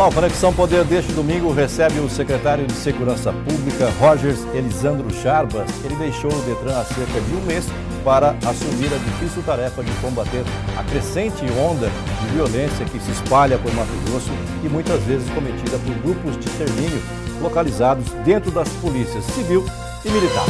Olá, o Conexão Poder deste domingo recebe o secretário de Segurança Pública, Rogers Elisandro Jarbas. Ele deixou o Detran há cerca de um mês para assumir a difícil tarefa de combater a crescente onda de violência que se espalha por Mato Grosso e muitas vezes cometida por grupos de extermínio localizados dentro das polícias civil e militar.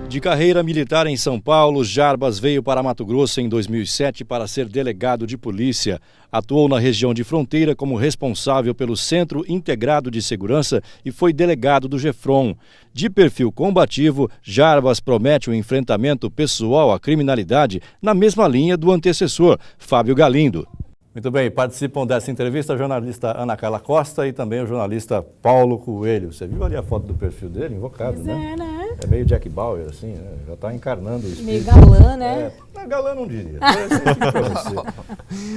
De carreira militar em São Paulo, Jarbas veio para Mato Grosso em 2007 para ser delegado de polícia. Atuou na região de fronteira como responsável pelo Centro Integrado de Segurança e foi delegado do GEFRON. De perfil combativo, Jarbas promete um enfrentamento pessoal à criminalidade na mesma linha do antecessor, Fábio Galindo. Muito bem, participam dessa entrevista a jornalista Ana Carla Costa e também o jornalista Paulo Coelho. Você viu ali a foto do perfil dele, invocado, né? É meio Jack Bauer, assim, né? Já está encarnando o espírito. Meio galã, né? Galã não diria.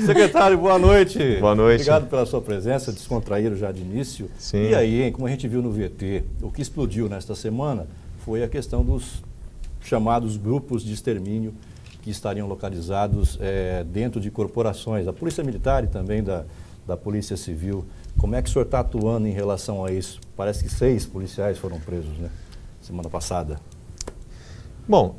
Secretário, boa noite. Boa noite. Obrigado pela sua presença, descontraíram já de início. Sim. E aí, hein, como a gente viu no VT, o que explodiu nesta semana foi a questão dos chamados grupos de extermínio que estariam localizados dentro de corporações, da Polícia Militar e também da Polícia Civil. Como é que o senhor está atuando em relação a isso? Parece que 6 policiais foram presos, né? Semana passada. Bom,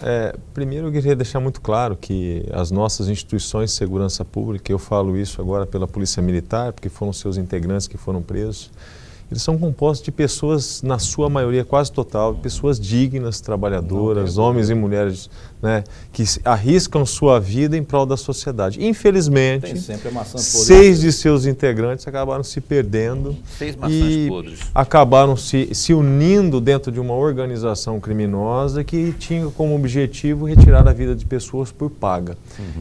primeiro eu queria deixar muito claro que as nossas instituições de segurança pública, eu falo isso agora pela Polícia Militar, porque foram seus integrantes que foram presos, eles são compostos de pessoas, na sua maioria quase total, pessoas dignas, trabalhadoras, homens e mulheres, né, que arriscam sua vida em prol da sociedade. Infelizmente, 6 de seus integrantes acabaram se perdendo 6 maçãs e podres. acabaram se unindo dentro de uma organização criminosa que tinha como objetivo retirar a vida de pessoas por paga.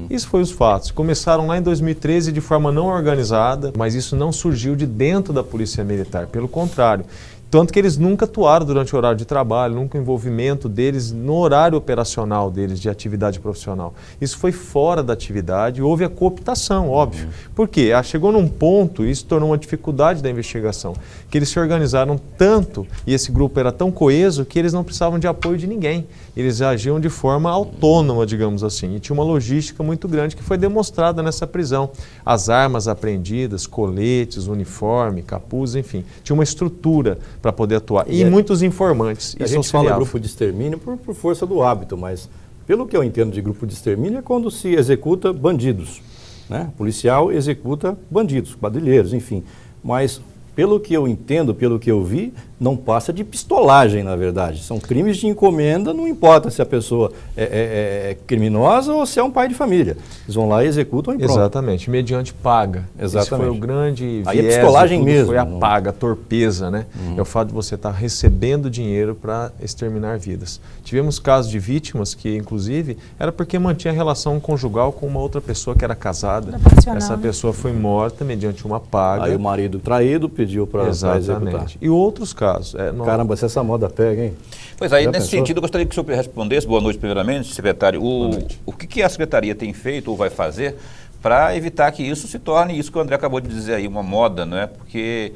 Isso foi os fatos. Começaram lá em 2013 de forma não organizada, mas isso não surgiu de dentro da Polícia Militar. Pelo contrário, tanto que eles nunca atuaram durante o horário de trabalho, nunca o envolvimento deles no horário operacional deles de atividade profissional. Isso foi fora da atividade, houve a cooptação, óbvio. Por quê? Chegou num ponto, isso tornou uma dificuldade da investigação, que eles se organizaram tanto e esse grupo era tão coeso que eles não precisavam de apoio de ninguém. Eles agiam de forma autônoma, digamos assim, e tinha uma logística muito grande que foi demonstrada nessa prisão. As armas apreendidas, coletes, uniforme, capuz, enfim, tinha uma estrutura para poder atuar. E muitos informantes. A gente fala grupo de extermínio por força do hábito, mas pelo que eu entendo de grupo de extermínio é quando se executa bandidos, né? Policial executa bandidos, quadrilheiros, enfim. Mas pelo que eu entendo, pelo que eu vi, não passa de pistolagem, na verdade. São crimes de encomenda, não importa se a pessoa é criminosa ou se é um pai de família. Eles vão lá e executam e pronto. Exatamente, mediante paga. Exatamente. Esse foi o grande aí viés, é pistolagem mesmo. Foi a paga, a torpeza, né? É o fato de você estar recebendo dinheiro para exterminar vidas. Tivemos casos de vítimas que, inclusive, era porque mantinha relação conjugal com uma outra pessoa que era casada. Essa pessoa foi morta mediante uma paga. Aí o marido traído pediu para executar. E outros casos. Caramba, se essa moda pega, hein? Pois aí, nesse sentido, eu gostaria que o senhor respondesse, boa noite primeiramente, secretário, o que a Secretaria tem feito ou vai fazer para evitar que isso se torne, isso que o André acabou de dizer aí, uma moda, não é? Porque...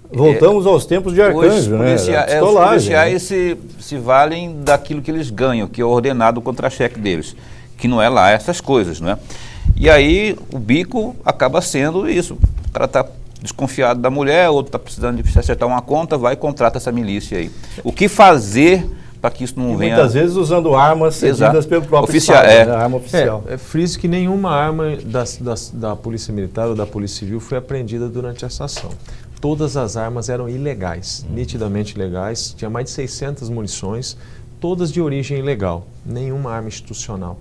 Voltamos aos tempos de Arcanjo, né? Os policiais se valem daquilo que eles ganham, que é ordenado o contra-cheque deles, que não é lá essas coisas, não é? E aí o bico acaba sendo isso, o cara está desconfiado da mulher, outro está precisando de acertar uma conta, vai e contrata essa milícia aí. O que fazer para que isso não venha... Muitas vezes usando armas cedidas pelo próprio oficial, Estado, né? Arma oficial. Friso que nenhuma arma da Polícia Militar ou da Polícia Civil foi apreendida durante essa ação. Todas as armas eram ilegais, nitidamente ilegais, tinha mais de 600 munições, todas de origem ilegal, nenhuma arma institucional.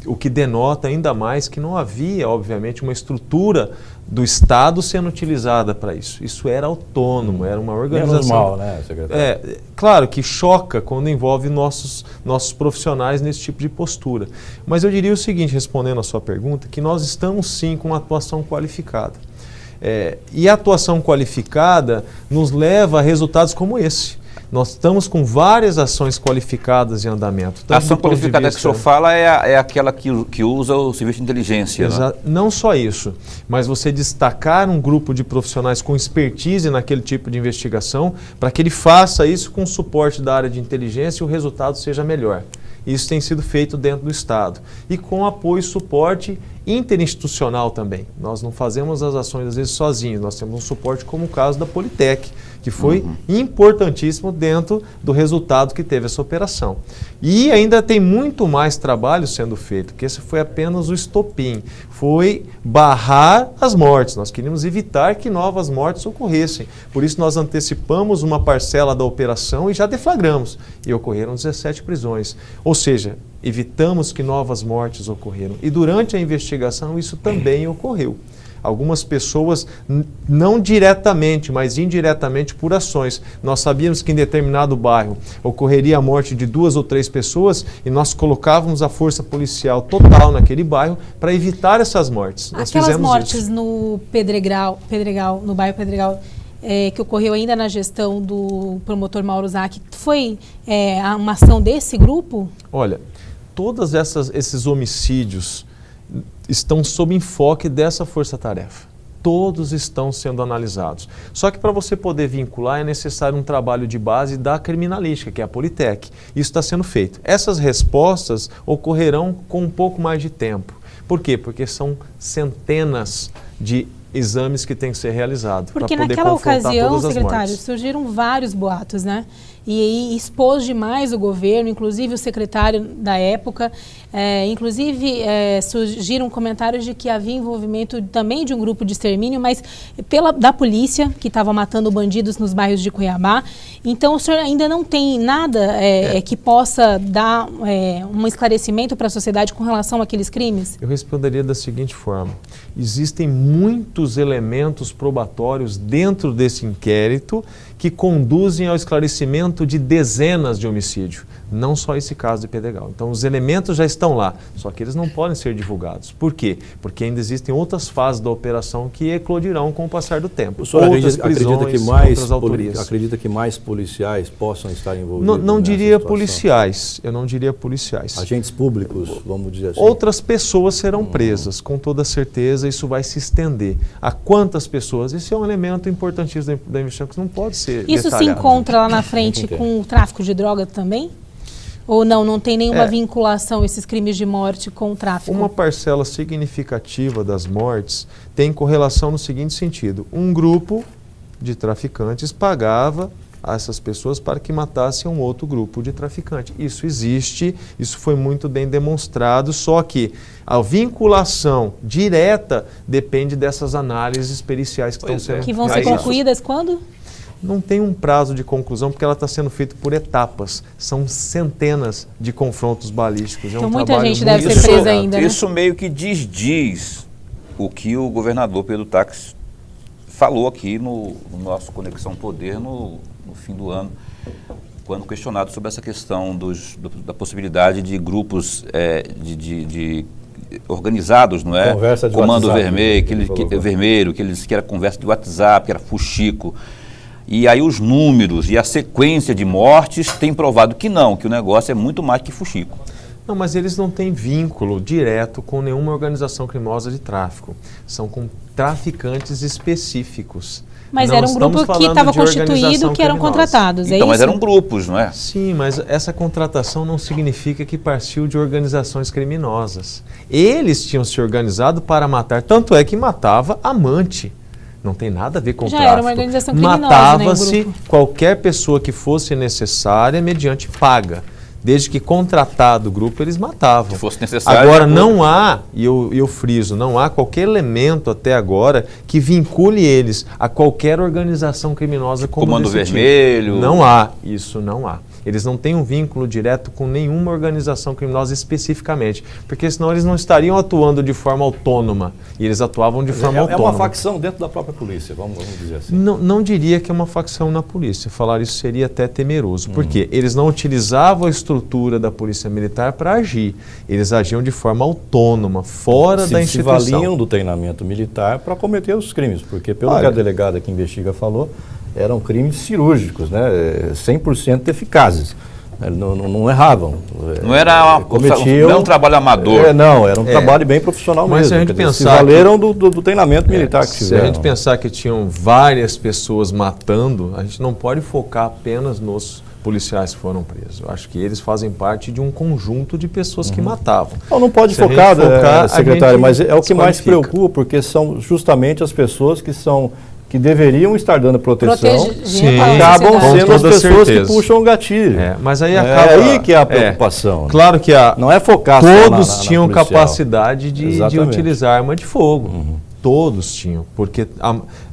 O que denota ainda mais que não havia, obviamente, uma estrutura do Estado sendo utilizada para isso. Isso era autônomo, era uma organização... Menos mal, né, secretário? Claro que choca quando envolve nossos profissionais nesse tipo de postura. Mas eu diria o seguinte, respondendo a sua pergunta, que nós estamos sim com uma atuação qualificada. E a atuação qualificada nos leva a resultados como esse. Nós estamos com várias ações qualificadas em andamento. A ação qualificada que o senhor fala é aquela que usa o serviço de inteligência, né? Não só isso, mas você destacar um grupo de profissionais com expertise naquele tipo de investigação para que ele faça isso com suporte da área de inteligência e o resultado seja melhor. Isso tem sido feito dentro do Estado. E com apoio e suporte interinstitucional também. Nós não fazemos as ações às vezes sozinhos, nós temos um suporte como o caso da Politec, que foi importantíssimo dentro do resultado que teve essa operação. E ainda tem muito mais trabalho sendo feito, que esse foi apenas o estopim, foi barrar as mortes. Nós queríamos evitar que novas mortes ocorressem. Por isso nós antecipamos uma parcela da operação e já deflagramos. E ocorreram 17 prisões. Ou seja, evitamos que novas mortes ocorreram. E durante a investigação isso também ocorreu. Algumas pessoas, não diretamente, mas indiretamente por ações. Nós sabíamos que em determinado bairro ocorreria a morte de 2 ou 3 pessoas e nós colocávamos a força policial total naquele bairro para evitar essas mortes. Nós Aquelas fizemos mortes isso. no Pedregal, no bairro Pedregal, que ocorreu ainda na gestão do promotor Mauro Zac, foi uma ação desse grupo? Olha, todos esses homicídios estão sob enfoque dessa força-tarefa. Todos estão sendo analisados. Só que para você poder vincular é necessário um trabalho de base da criminalística, que é a Politec. Isso está sendo feito. Essas respostas ocorrerão com um pouco mais de tempo. Por quê? Porque são centenas de exames que têm que ser realizados. Porque para poder naquela confrontar ocasião, todas as secretário, mortes. surgiram vários boatos, né? E aí expôs demais o governo, inclusive o secretário da época, surgiram comentários de que havia envolvimento também de um grupo de extermínio, mas da polícia, que estava matando bandidos nos bairros de Cuiabá. Então o senhor ainda não tem nada que possa dar um esclarecimento para a sociedade com relação àqueles crimes? Eu responderia da seguinte forma: existem muitos elementos probatórios dentro desse inquérito que conduzem ao esclarecimento de dezenas de homicídios, não só esse caso de Pedregal. Então os elementos já estão lá, só que eles não podem ser divulgados. Por quê? Porque ainda existem outras fases da operação que eclodirão com o passar do tempo. O senhor acredita que mais policiais possam estar envolvidos? Não diria policiais, eu não diria policiais. Agentes públicos, vamos dizer assim. Outras pessoas serão presas, com toda certeza isso vai se estender. A quantas pessoas? Esse é um elemento importantíssimo da investigação que não pode ser Isso detalhado. se encontra lá na frente com o tráfico de droga também? Ou não tem nenhuma vinculação esses crimes de morte com o tráfico? Uma parcela significativa das mortes tem correlação no seguinte sentido: um grupo de traficantes pagava a essas pessoas para que matassem um outro grupo de traficantes. Isso existe, isso foi muito bem demonstrado, só que a vinculação direta depende dessas análises periciais que estão sendo que vão ser concluídas quando? Não tem um prazo de conclusão, porque ela está sendo feita por etapas. São centenas de confrontos balísticos. Então muita gente deve ser presa ainda, né? Isso meio que desdiz o que o governador Pedro Taques falou aqui no nosso Conexão Poder no fim do ano, quando questionado sobre essa questão da possibilidade de grupos de organizados, não é? Conversa de Comando WhatsApp, vermelho, que ele disse que era conversa de WhatsApp, que era fuxico. E aí os números e a sequência de mortes têm provado que não, que o negócio é muito mais que fuxico. Não, mas eles não têm vínculo direto com nenhuma organização criminosa de tráfico. São com traficantes específicos. Mas não era um grupo que estava constituído, que eram contratados, então, mas eram grupos, não é? Sim, mas essa contratação não significa que partiu de organizações criminosas. Eles tinham se organizado para matar, tanto é que matava amante. Não tem nada a ver com tráfico. Já era uma organização criminosa, matava-se né, qualquer pessoa que fosse necessária mediante paga. Desde que contratado o grupo, eles matavam. Se fosse necessário. Agora, não há, e eu friso, não há qualquer elemento até agora que vincule eles a qualquer organização criminosa como Comando Vermelho. Tipo. Não há, isso não há. Eles não têm um vínculo direto com nenhuma organização criminosa especificamente, porque senão eles não estariam atuando de forma autônoma, e eles atuavam de forma autônoma. É uma facção dentro da própria polícia, vamos dizer assim. Não diria que é uma facção na polícia, falar isso seria até temeroso, porque eles não utilizavam a estrutura da polícia militar para agir, eles agiam de forma autônoma, fora da instituição. Se valiam do treinamento militar para cometer os crimes, porque pelo que a delegada que investiga falou, eram crimes cirúrgicos, né? 100% eficazes. Não erravam. Não era um trabalho amador. Era um trabalho bem profissional mesmo. Se a gente pensar se valeram do treinamento militar que fizeram. Se a gente pensar que tinham várias pessoas matando, a gente não pode focar apenas nos policiais que foram presos. Eu acho que eles fazem parte de um conjunto de pessoas que matavam. Não pode Se a focar, gente focar, secretário, mas é o que mais desqualifica. preocupa, porque são justamente as pessoas que deveriam estar dando proteção, Sim, acabam com sendo as toda pessoas certeza. que puxam o gatilho. Mas aí É acaba... aí que é a preocupação. Claro que Não é focar só todos tinham policial. capacidade de Exatamente. utilizar arma de fogo. Todos tinham, porque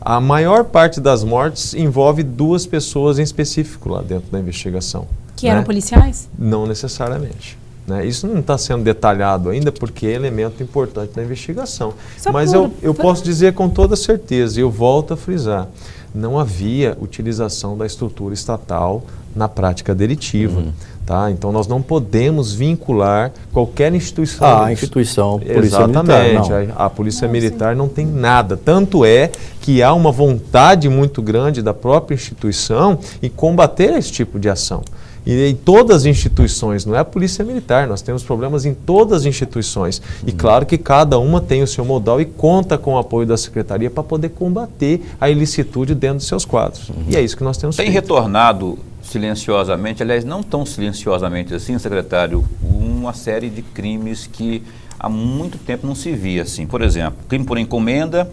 a maior parte das mortes envolve 2 pessoas em específico lá dentro da investigação. Que eram policiais? Não necessariamente. Isso não está sendo detalhado ainda porque é elemento importante da investigação. Só Mas eu posso dizer com toda certeza, e eu volto a frisar, não havia utilização da estrutura estatal na prática delitiva. Tá? Então nós não podemos vincular qualquer instituição. A instituição polícia Exatamente. militar, A Polícia Militar não tem nada. Tanto é que há uma vontade muito grande da própria instituição em combater esse tipo de ação. E em todas as instituições, não é a Polícia Militar, nós temos problemas em todas as instituições. E claro que cada uma tem o seu modal e conta com o apoio da Secretaria para poder combater a ilicitude dentro dos seus quadros. E é isso que nós temos Tem feito. retornado silenciosamente, aliás, não tão silenciosamente assim, secretário, uma série de crimes que há muito tempo não se via assim. Por exemplo, crime por encomenda,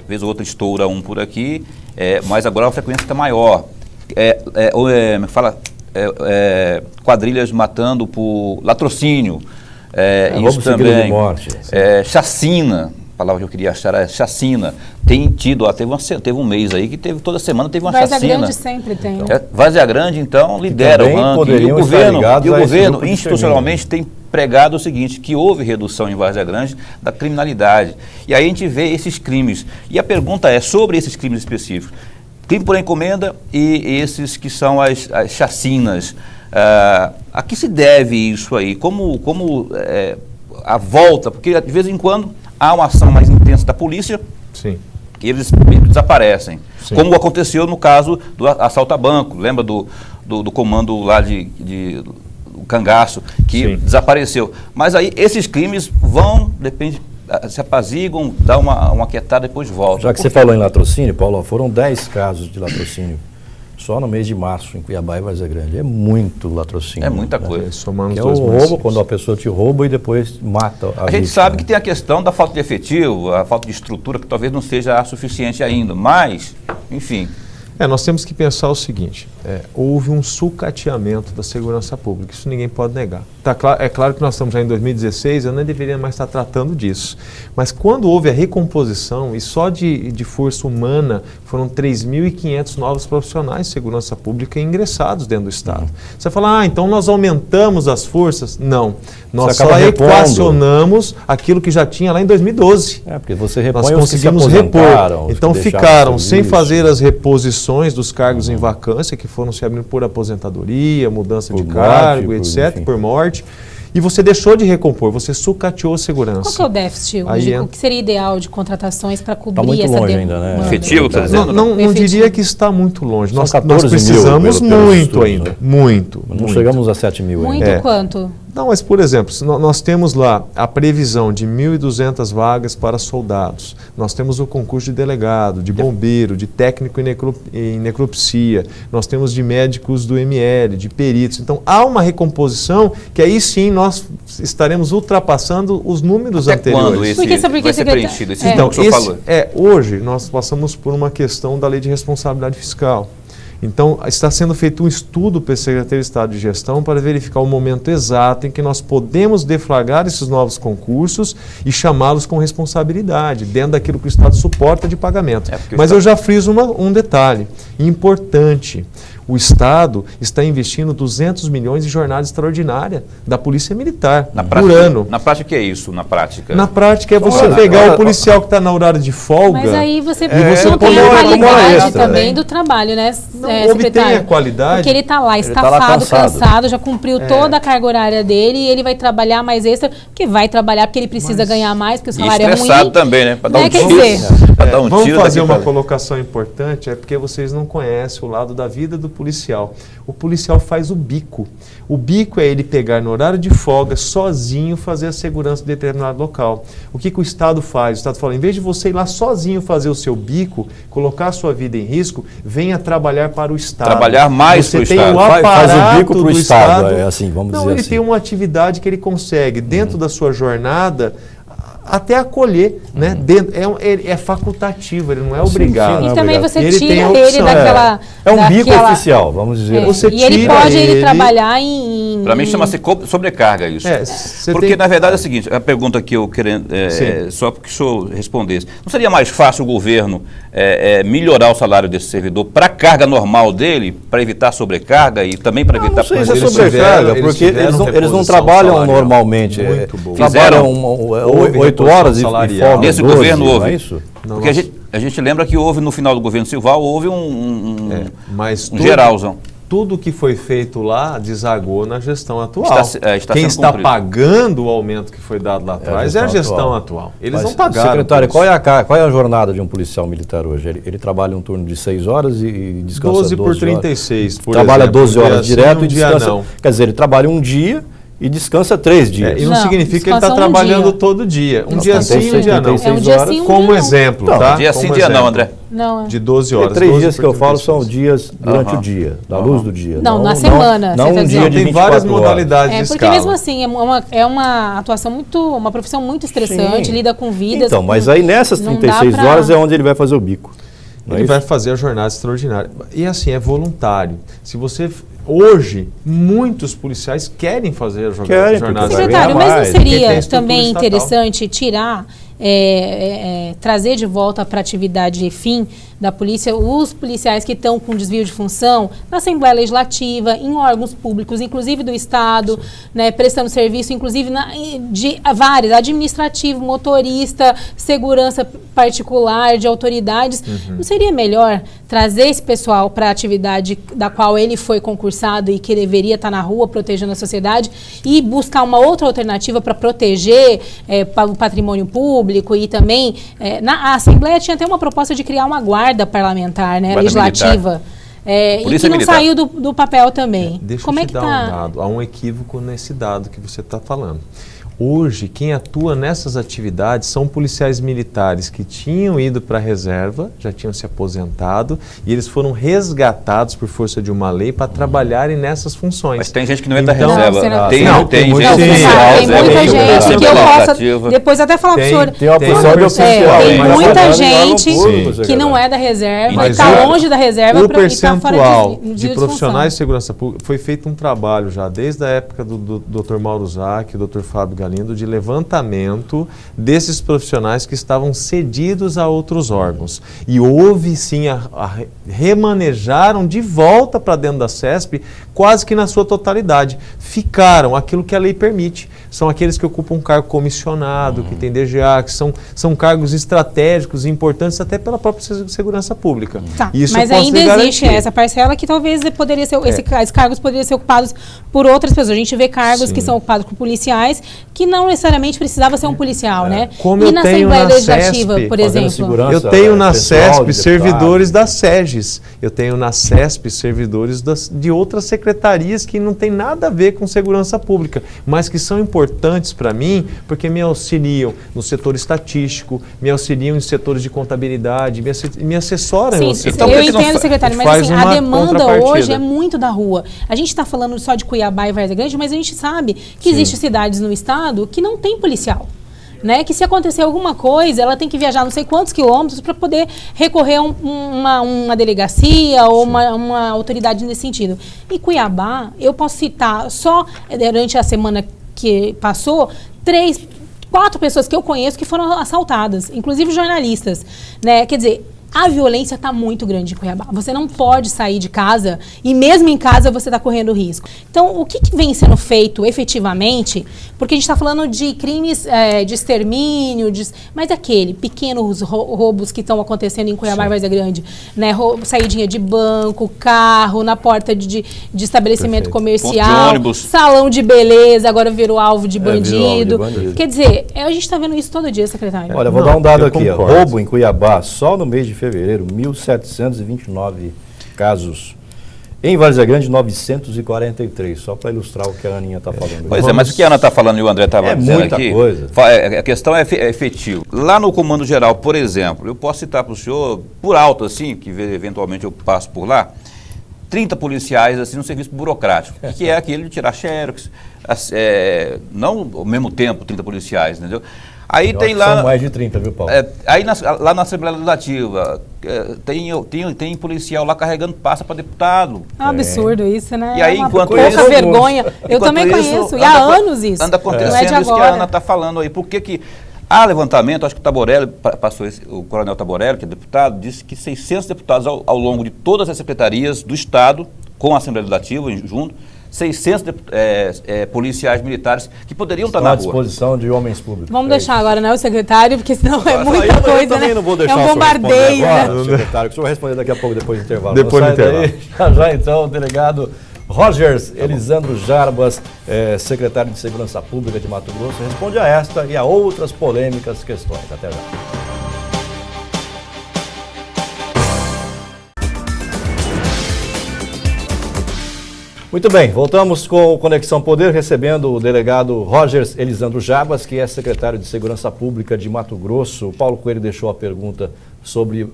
vez ou outra estoura um por aqui, mas agora a frequência está maior. Quadrilhas matando por latrocínio, isso também, de morte, chacina, a palavra que eu queria achar é chacina. Tem tido, teve um mês aí que toda semana teve uma chacina. Várzea Grande sempre tem. Várzea Grande, então, lidera o ranking. E o governo institucionalmente tem pregado o seguinte, que houve redução em Várzea Grande da criminalidade. E aí a gente vê esses crimes. E a pergunta é sobre esses crimes específicos. Crime por encomenda e esses que são as chacinas. A que se deve isso aí? Como a volta? Porque de vez em quando há uma ação mais intensa da polícia. Sim. E eles desaparecem. Sim. Como aconteceu no caso do assalto a banco. Lembra do comando lá do Cangaço, que Sim. desapareceu. Mas aí esses crimes se apaziguam, dá uma quietada e depois voltam. Já que você falou em latrocínio, Paulo, foram 10 casos de latrocínio só no mês de março em Cuiabá e Várzea Grande. É muito latrocínio. É muita coisa. Que é o roubo, quando a pessoa te rouba e depois mata a gente vítima, sabe que tem a questão da falta de efetivo, a falta de estrutura, que talvez não seja suficiente ainda, mas, enfim... Nós temos que pensar o seguinte, houve um sucateamento da segurança pública, isso ninguém pode negar. É claro que nós estamos já em 2016, eu nem deveria mais estar tratando disso, mas quando houve a recomposição, e só de força humana, foram 3.500 novos profissionais de segurança pública ingressados dentro do Estado. Você fala, então nós aumentamos as forças? Não, nós só equacionamos aquilo que já tinha lá em 2012. Porque você repõe nós conseguimos repor, então ficaram sem fazer as reposições dos cargos em vacância, que foram se abrindo por aposentadoria, mudança de cargo, etc., por morte, e você deixou de recompor, você sucateou a segurança. Qual que é o déficit hoje? O que seria ideal de contratações para cobrir essa longe ainda, né? Efetivo, está dizendo? Não diria que está muito longe. Nós precisamos muito ainda. Né? Muito. Não chegamos a 7 mil ainda. Muito quanto? Não, mas por exemplo, nós temos lá a previsão de 1.200 vagas para soldados. Nós temos o concurso de delegado, de bombeiro, de técnico em necropsia. Nós temos de médicos do ML, de peritos. Então há uma recomposição que aí sim nós estaremos ultrapassando os números anteriores. Quando vai ser preenchido? Então, hoje nós passamos por uma questão da Lei de Responsabilidade Fiscal. Então, está sendo feito um estudo pelo Secretaria de Estado de Gestão para verificar o momento exato em que nós podemos deflagrar esses novos concursos e chamá-los com responsabilidade, dentro daquilo que o Estado suporta de pagamento. Mas eu já friso um detalhe importante. O Estado está investindo 200 milhões em jornada extraordinária da Polícia Militar por ano. Na prática, o que é isso? Na prática é você pegar o policial que está na horário de folga... Mas aí você não tem a qualidade também do trabalho, né, obtém a qualidade. Porque ele está lá estafado, cansado, já cumpriu toda a carga horária dele e ele vai trabalhar mais extra, porque vai trabalhar porque ele precisa ganhar mais, porque o salário é ruim. Estressado também, né? Para dar um tiro. Vamos fazer uma colocação importante, porque vocês não conhecem o lado da vida do policial? O policial faz o bico. O bico é ele pegar no horário de folga, sozinho, fazer a segurança de determinado local. O que o Estado faz? O Estado fala, em vez de você ir lá sozinho fazer o seu bico, colocar a sua vida em risco, venha trabalhar para o Estado. Trabalhar mais para o Estado. Você tem o aparato faz o bico para o do Estado, é assim, vamos dizer ele assim. tem uma atividade que ele consegue, dentro da sua jornada, até acolher, né? É facultativo, ele não é obrigado. E também você Ele tira tem a ele opção, daquela... É um bico daquela- oficial, vamos dizer. Você e ele tira pode ele- trabalhar em... Para mim chama-se sobrecarga isso. Você Porque tem- na verdade é o seguinte, a pergunta que eu querendo, Sim. só porque o senhor respondesse, não seria mais fácil o governo melhorar o salário desse servidor para a carga normal dele, para evitar sobrecarga e também para evitar... Não sei se é eles sobrecarga, tiveram- porque eles eles não reposição trabalham salarial normalmente. muito boa. Trabalham Houve 8 reposição horas e salarial. folga Nesse 12, governo não houve. é isso? Não, Porque a gente lembra que houve no final do governo Silval, houve um mas geralzão. Tudo que foi feito lá desagou na gestão atual. Está Quem sendo está cumprido. pagando o aumento que foi dado lá atrás é a gestão atual. Eles não pagaram. Secretário, por isso. qual é a jornada de um policial militar hoje? Ele trabalha um turno de 6 horas e descansa 12 por 12 horas. 36, por Trabalha exemplo. 12 Um dia horas sim, direto um e dia descansa. não. Quer dizer, ele trabalha um dia e descansa 3 dias. E não Não, significa que ele está descansa um trabalhando dia. todo dia. Um Não, dia sim, um 36, dia não. 36 É um dia horas. sim, um Como dia não. exemplo, Não, tá? Dia sim, Como dia não, exemplo. André. Não, De 12 horas. 3 12 dias que por eu falo são 36. dias durante Aham. o dia, da luz do dia. Não, na semana, Não você tá um dia dizendo. de Tem 24 várias horas. modalidades de porque escala. mesmo assim é uma atuação uma profissão muito estressante, Sim. lida com vidas. Então, mas aí nessas não dá 36 pra- horas é onde ele vai fazer o bico. Não é Ele isso? vai fazer a jornada extraordinária. E assim, é voluntário. Se você... Hoje, muitos policiais querem fazer a Querem, jornada porque Secretário, vai ganhar mas não mais. Porque tem seria estrutura também estatal. interessante tirar, trazer de volta para a atividade fim da polícia os policiais que estão com desvio de função na Assembleia Legislativa, em órgãos públicos, inclusive do Estado, né, prestando serviço, inclusive de vários, administrativo, motorista, segurança particular, de autoridades. Não seria melhor trazer esse pessoal para a atividade da qual ele foi concursado e que deveria estar na rua protegendo a sociedade e buscar uma outra alternativa para proteger o patrimônio público e também a Assembleia tinha até uma proposta de criar uma guarda parlamentar, né, Guarda legislativa, e Polícia que não militar. saiu do papel também. Deixa Como eu é te que dar tá? um dado. Há um equívoco nesse dado que você está falando. Hoje, quem atua nessas atividades são policiais militares que tinham ido para a reserva, já tinham se aposentado, e eles foram resgatados por força de uma lei para trabalharem nessas funções. Mas tem gente que não é da Então- reserva. Não, você não- Tem Não, tem muito- gente Não, Sim, você sabe, tem é, muita é, gente que eu possa depois até falar para o senhor. Tem uma Tem porção de um oficial. percentual, Tem mas muita agora gente que não é. é da reserva e Mas está o- longe da reserva O e tá fora percentual de de profissionais de segurança pública, foi feito um trabalho já desde a época do Dr. Mauro Zac, do Dr. Fábio Galindo, de levantamento desses profissionais que estavam cedidos a outros órgãos. E houve sim, remanejaram de volta para dentro da CESP, quase que na sua totalidade. Ficaram aquilo que a lei permite. São aqueles que ocupam um cargo comissionado, que tem DGA, que são cargos estratégicos e importantes até pela própria segurança pública. Tá, Isso mas eu posso ainda lhe existe garantir. essa parcela que talvez poderia ser, esses cargos poderiam ser ocupados por outras pessoas. A gente vê cargos que Sim. são ocupados por policiais que não necessariamente precisava ser um policial, né? Como e eu na tenho Assembleia na Legislativa, CESP, por fazendo exemplo. segurança. Eu tenho na pessoal, CESP de servidores deputado. da SEGES. Eu tenho na CESP servidores de outras secretarias que não tem nada a ver com segurança pública, mas que são importantes para mim porque me auxiliam no setor estatístico, me auxiliam em setores de contabilidade, me assessoram. Sim, em outros Então, eu por que que não entendo, secretário, mas faz assim, a uma demanda contrapartida? hoje é muito da rua. A gente está falando só de Cuiabá e Várzea Grande, mas a gente sabe que existem cidades no estado que não tem policial. Né, que se acontecer alguma coisa, ela tem que viajar não sei quantos quilômetros para poder recorrer a uma delegacia ou uma autoridade nesse sentido. Em Cuiabá, eu posso citar só durante a semana que passou, 4 pessoas que eu conheço que foram assaltadas, inclusive jornalistas. Né? Quer dizer, a violência está muito grande em Cuiabá. Você não pode sair de casa e mesmo em casa você está correndo risco. Então, o que vem sendo feito efetivamente? Porque a gente está falando de crimes de extermínio, mas pequenos roubos que estão acontecendo em Cuiabá e Várzea Grande. Né? Saidinha de banco, carro, na porta de estabelecimento Perfeito. comercial, Ponto de ônibus. salão de beleza, agora virou alvo de virou alvo de bandido. bandido. Quer dizer, a gente está vendo isso todo dia, secretário. Olha, vou Não, dar um dado eu aqui. Ó. concordo. Roubo em Cuiabá, só no mês de fevereiro, 1.729 casos. Em Várzea Grande, 943, só para ilustrar o que a Aninha está falando. Pois é, mas o que a Ana está falando e o André estava dizendo muita aqui, coisa. A questão é efetivo. Lá no Comando Geral, por exemplo, eu posso citar para o senhor, por alto assim, que eventualmente eu passo por lá, 30 policiais assim no serviço burocrático, que é aquele de tirar xerox, não ao mesmo tempo 30 policiais, entendeu? Aí tem lá. São mais de 30, viu, Paulo? Aí lá na Assembleia Legislativa, tem policial lá carregando pasta para deputado. É um absurdo isso, né? E aí, é uma enquanto pouca isso- vergonha. Eu Enquanto também isso, conheço, e há anos isso. Anda Não é de acontecendo isso que a agora. Ana está falando aí. Por que há levantamento, acho que o Taborelli, o coronel Taborelli, que é deputado, disse que 600 deputados ao longo de todas as secretarias do Estado, com a Assembleia Legislativa junto, 600 policiais militares que poderiam estar Estão na à rua. disposição de homens públicos. Vamos deixar agora, né, o secretário, porque senão é muita eu coisa, também né? não vou deixar É um o senhor responder bombardeio, né? agora, secretário, que o senhor vai responder daqui a pouco, depois do intervalo. Depois Não do sai daí. Já então, o delegado Rogers Elisandro Jarbas, secretário de Segurança Pública de Mato Grosso, responde a esta e a outras polêmicas questões. Até já. Muito bem, voltamos com o Conexão Poder, recebendo o delegado Rogers Elisandro Jarbas, que é secretário de Segurança Pública de Mato Grosso. O Paulo Coelho deixou a pergunta sobre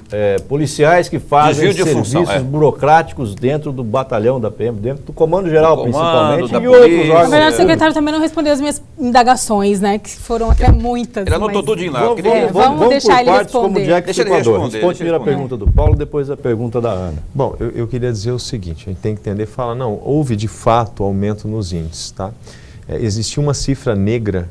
policiais que fazem Desvio de serviços função, burocráticos dentro do batalhão da PM, dentro do Comando Geral, Do comando, principalmente, da e outros polícia. Na órgãos. verdade, o secretário também não respondeu as minhas indagações, né? Que foram até muitas. Ele anotou mas- tudinho lá. Vamos, Eu queria- vamos deixar por ele partes, como responder. Jack Deixa ele Stripador. responder, Responde primeiro a deixa ele pergunta do Paulo, depois a pergunta da Ana. Bom, eu queria dizer o seguinte, a gente tem que entender, não, houve de fato aumento nos índices, tá? Existia uma cifra negra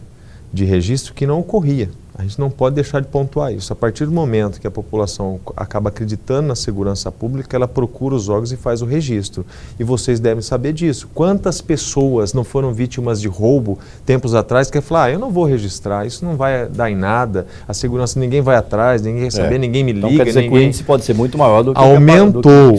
de registro que não ocorria. A gente não pode deixar de pontuar isso. A partir do momento que a população acaba acreditando na segurança pública, ela procura os órgãos e faz o registro. E vocês devem saber disso. Quantas pessoas não foram vítimas de roubo tempos atrás que falam, eu não vou registrar, isso não vai dar em nada, a segurança, ninguém vai atrás, ninguém quer saber, ninguém me liga, Então quer dizer que o índice pode ser muito maior do que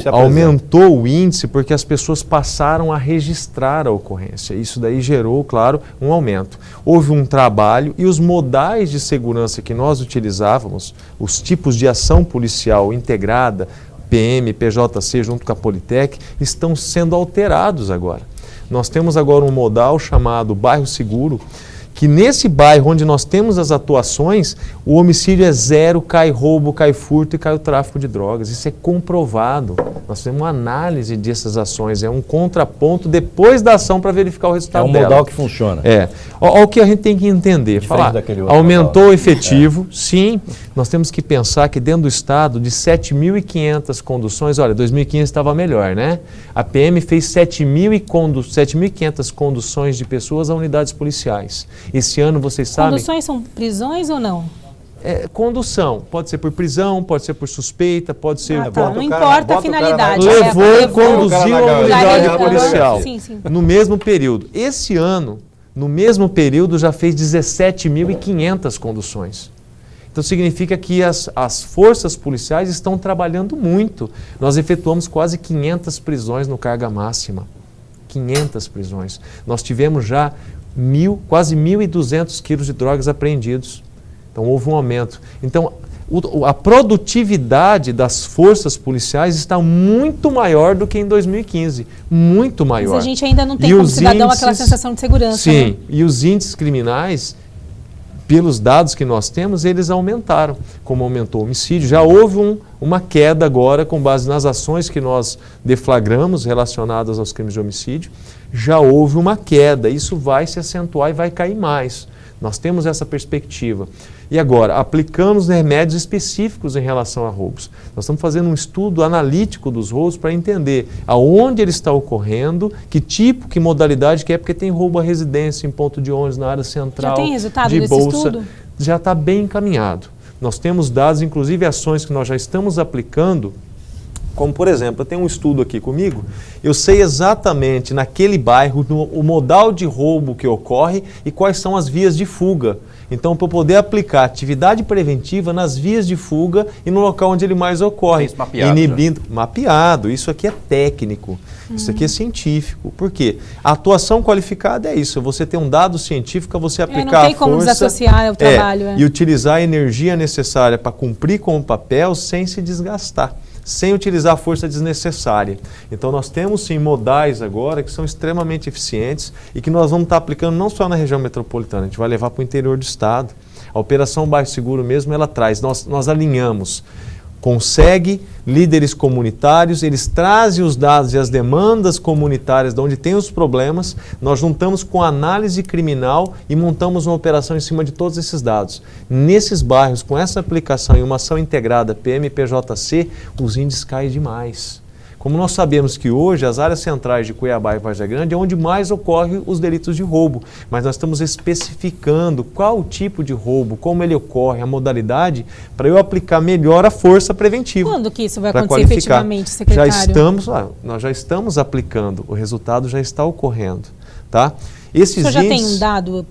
Aumentou o índice porque as pessoas passaram a registrar a ocorrência. Isso daí gerou, claro, um aumento. Houve um trabalho e os modais de segurança que nós utilizávamos, os tipos de ação policial integrada, PM, PJC junto com a Politec, estão sendo alterados agora. Nós temos agora um modal chamado bairro seguro, que nesse bairro onde nós temos as atuações, o homicídio é zero, cai roubo, cai furto e cai o tráfico de drogas. Isso é comprovado. Nós temos uma análise dessas ações, é um contraponto depois da ação para verificar o resultado dela. É um modal que funciona. Olha o que a gente tem que entender. Daquele outro Aumentou modal. o efetivo, sim. Nós temos que pensar que dentro do estado, de 7.500 conduções, olha, 2015 estava melhor, né? A PM fez 7.500 conduções de pessoas a unidades policiais. Esse ano, vocês sabem... Conduções são prisões ou não? Condução, pode ser por prisão, pode ser por suspeita, pode ser... Não importa a finalidade. Levou, conduziu a unidade Já policial. Sim, sim. No mesmo período. Esse ano, no mesmo período, já fez 17.500 conduções. Então significa que as forças policiais estão trabalhando muito. Nós efetuamos quase 500 prisões no carga máxima. 500 prisões. Nós tivemos já quase 1.200 quilos de drogas apreendidos. Então houve um aumento. Então a produtividade das forças policiais está muito maior do que em 2015. Muito maior. Mas a gente ainda não tem como cidadão aquela sensação de segurança. Sim, né? E os índices criminais, pelos dados que nós temos, eles aumentaram. Como aumentou o homicídio, já houve uma queda agora, com base nas ações que nós deflagramos relacionadas aos crimes de homicídio, já houve uma queda. Isso vai se acentuar e vai cair mais. Nós temos essa perspectiva. E agora, aplicamos remédios específicos em relação a roubos. Nós estamos fazendo um estudo analítico dos roubos para entender aonde ele está ocorrendo, que tipo, que modalidade que é, porque tem roubo à residência, em ponto de ônibus, na área central, Já tem resultado de desse bolsa. estudo? Já está bem encaminhado. Nós temos dados, inclusive ações que nós já estamos aplicando, como, por exemplo, eu tenho um estudo aqui comigo, eu sei exatamente naquele bairro o modal de roubo que ocorre e quais são as vias de fuga. Então, para eu poder aplicar atividade preventiva nas vias de fuga e no local onde ele mais ocorre. Isso mapeado. Mapeado, isso aqui é técnico, isso aqui é científico. Por quê? A atuação qualificada é isso, você ter um dado científico, você aplicar a força... Não tem como desassociar o trabalho. E utilizar a energia necessária para cumprir com o papel sem se desgastar. sem utilizar força desnecessária. Então nós temos sim modais agora que são extremamente eficientes e que nós vamos estar aplicando não só na região metropolitana, a gente vai levar para o interior do estado. A Operação Bairro Seguro mesmo, ela traz, nós alinhamos, consegue líderes comunitários, eles trazem os dados e as demandas comunitárias de onde tem os problemas, nós juntamos com a análise criminal e montamos uma operação em cima de todos esses dados. Nesses bairros, com essa aplicação e uma ação integrada PM-PJC, os índices caem demais. Como nós sabemos que hoje as áreas centrais de Cuiabá e Várzea Grande é onde mais ocorrem os delitos de roubo, mas nós estamos especificando qual o tipo de roubo, como ele ocorre, a modalidade, para eu aplicar melhor a força preventiva. Quando que isso vai acontecer efetivamente, secretário? Nós já estamos aplicando, o resultado já está ocorrendo, tá? O senhor já tem um dado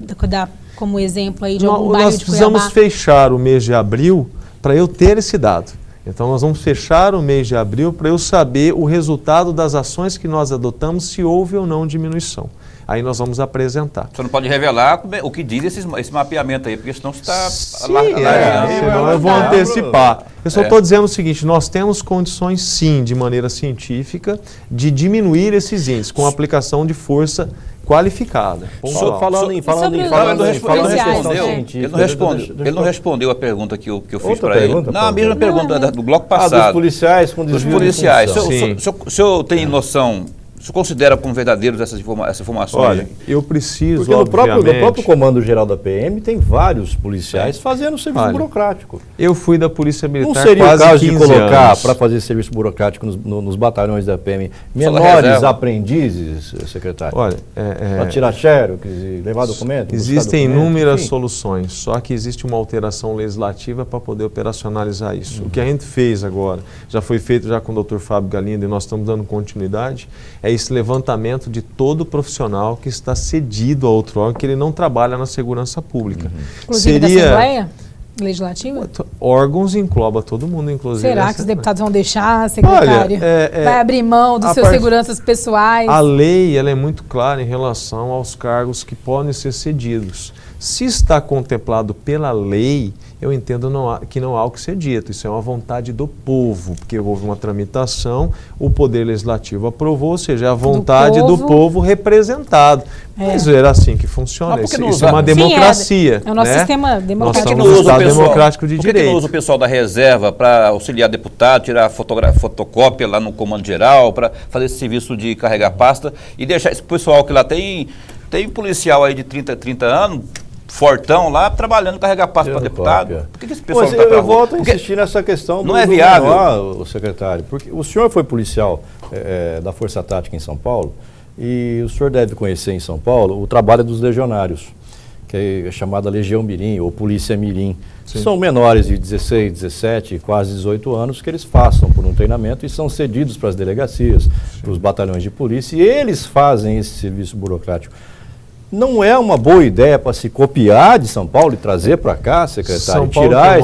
como exemplo aí de algum bairro de Cuiabá? Nós precisamos fechar o mês de abril para eu ter esse dado. Então nós vamos fechar o mês de abril para eu saber o resultado das ações que nós adotamos, se houve ou não diminuição. Aí nós vamos apresentar. Você não pode revelar o que diz esse mapeamento aí, porque senão você está... Senão eu vou antecipar. Eu só estou dizendo o seguinte, nós temos condições sim, de maneira científica, de diminuir esses índices com a aplicação de força qualificada. Ele não respondeu a pergunta que eu fiz para ele. Não, a mesma pergunta do bloco passado. Dos policiais com desvio de função. O senhor tem noção, o senhor considera como verdadeiros essas informações? Olha, eu preciso, porque no próprio Comando Geral da PM tem vários policiais fazendo serviço burocrático. Eu fui da Polícia Militar não seria quase o caso 15 de colocar anos para fazer serviço burocrático nos batalhões da PM menores aprendizes, secretário? Olha, para tirar xerox, levar documento? Existem inúmeras soluções, só que existe uma alteração legislativa para poder operacionalizar isso. O que a gente fez agora, já foi feito já com o Dr. Fábio Galindo e nós estamos dando continuidade, é esse levantamento de todo profissional que está cedido a outro órgão, que ele não trabalha na segurança pública. Inclusive da Assembleia Legislativa? Órgãos engloba todo mundo, inclusive. Será que os deputados vão deixar, secretário? Olha, vai abrir mão dos seus seguranças pessoais? A lei ela é muito clara em relação aos cargos que podem ser cedidos. Se está contemplado pela lei, eu entendo que não há o que ser dito. Isso é uma vontade do povo, porque houve uma tramitação, o Poder Legislativo aprovou, ou seja, é a vontade do povo representado. Mas era assim que funciona. Isso é uma democracia. É o nosso sistema democrático. Nós somos um Estado democrático de direito. Por que não usa o pessoal da reserva para auxiliar deputado, tirar fotocópia lá no Comando Geral, para fazer esse serviço de carregar pasta e deixar esse pessoal que lá tem policial aí de 30 anos, fortão lá, trabalhando, carregar pasta para deputado. Por que esse pessoal não está pra rua? Eu volto a insistir nessa questão não é viável. O secretário, porque o senhor foi policial da Força Tática em São Paulo e o senhor deve conhecer em São Paulo o trabalho dos legionários, que é chamada Legião Mirim ou Polícia Mirim. Sim. São menores de 16, 17, quase 18 anos que eles passam por um treinamento e são cedidos para as delegacias, para os batalhões de polícia e eles fazem esse serviço burocrático. Não é uma boa ideia para se copiar de São Paulo e trazer para cá, secretário, tirar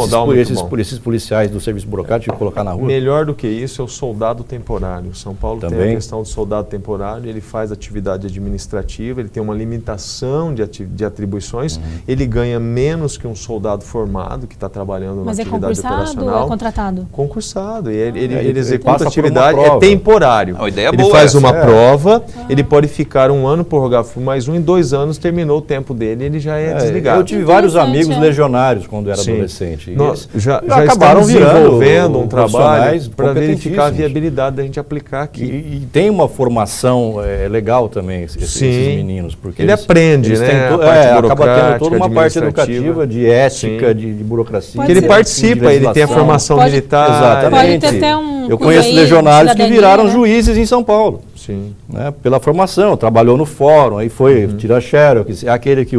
esses policiais do serviço burocrático e colocar na rua? Melhor do que isso é o soldado temporário. São Paulo também tem a questão do soldado temporário, ele faz atividade administrativa, ele tem uma limitação de atribuições, ele ganha menos que um soldado formado que está trabalhando na atividade operacional. Mas é concursado ou é contratado? Concursado, ele executa a atividade, é temporário. A ideia é ele boa, faz uma prova, ele pode ficar um ano, prorrogar por mais em 2 anos, terminou o tempo dele, ele já é desligado. Eu tive vários amigos legionários quando era adolescente. Nós já acabaram desenvolvendo um trabalho para verificar a viabilidade da gente aplicar aqui. E tem uma formação legal também, esses meninos. Porque ele aprende, né? Acaba tendo toda uma parte educativa, de ética, de burocracia. Que ele participa, ele tem a formação militar. Exatamente. Pode ter até eu conheço legionários que viraram juízes em São Paulo. Sim. Né, pela formação, trabalhou no fórum, aí foi tirar xerox, é aquele que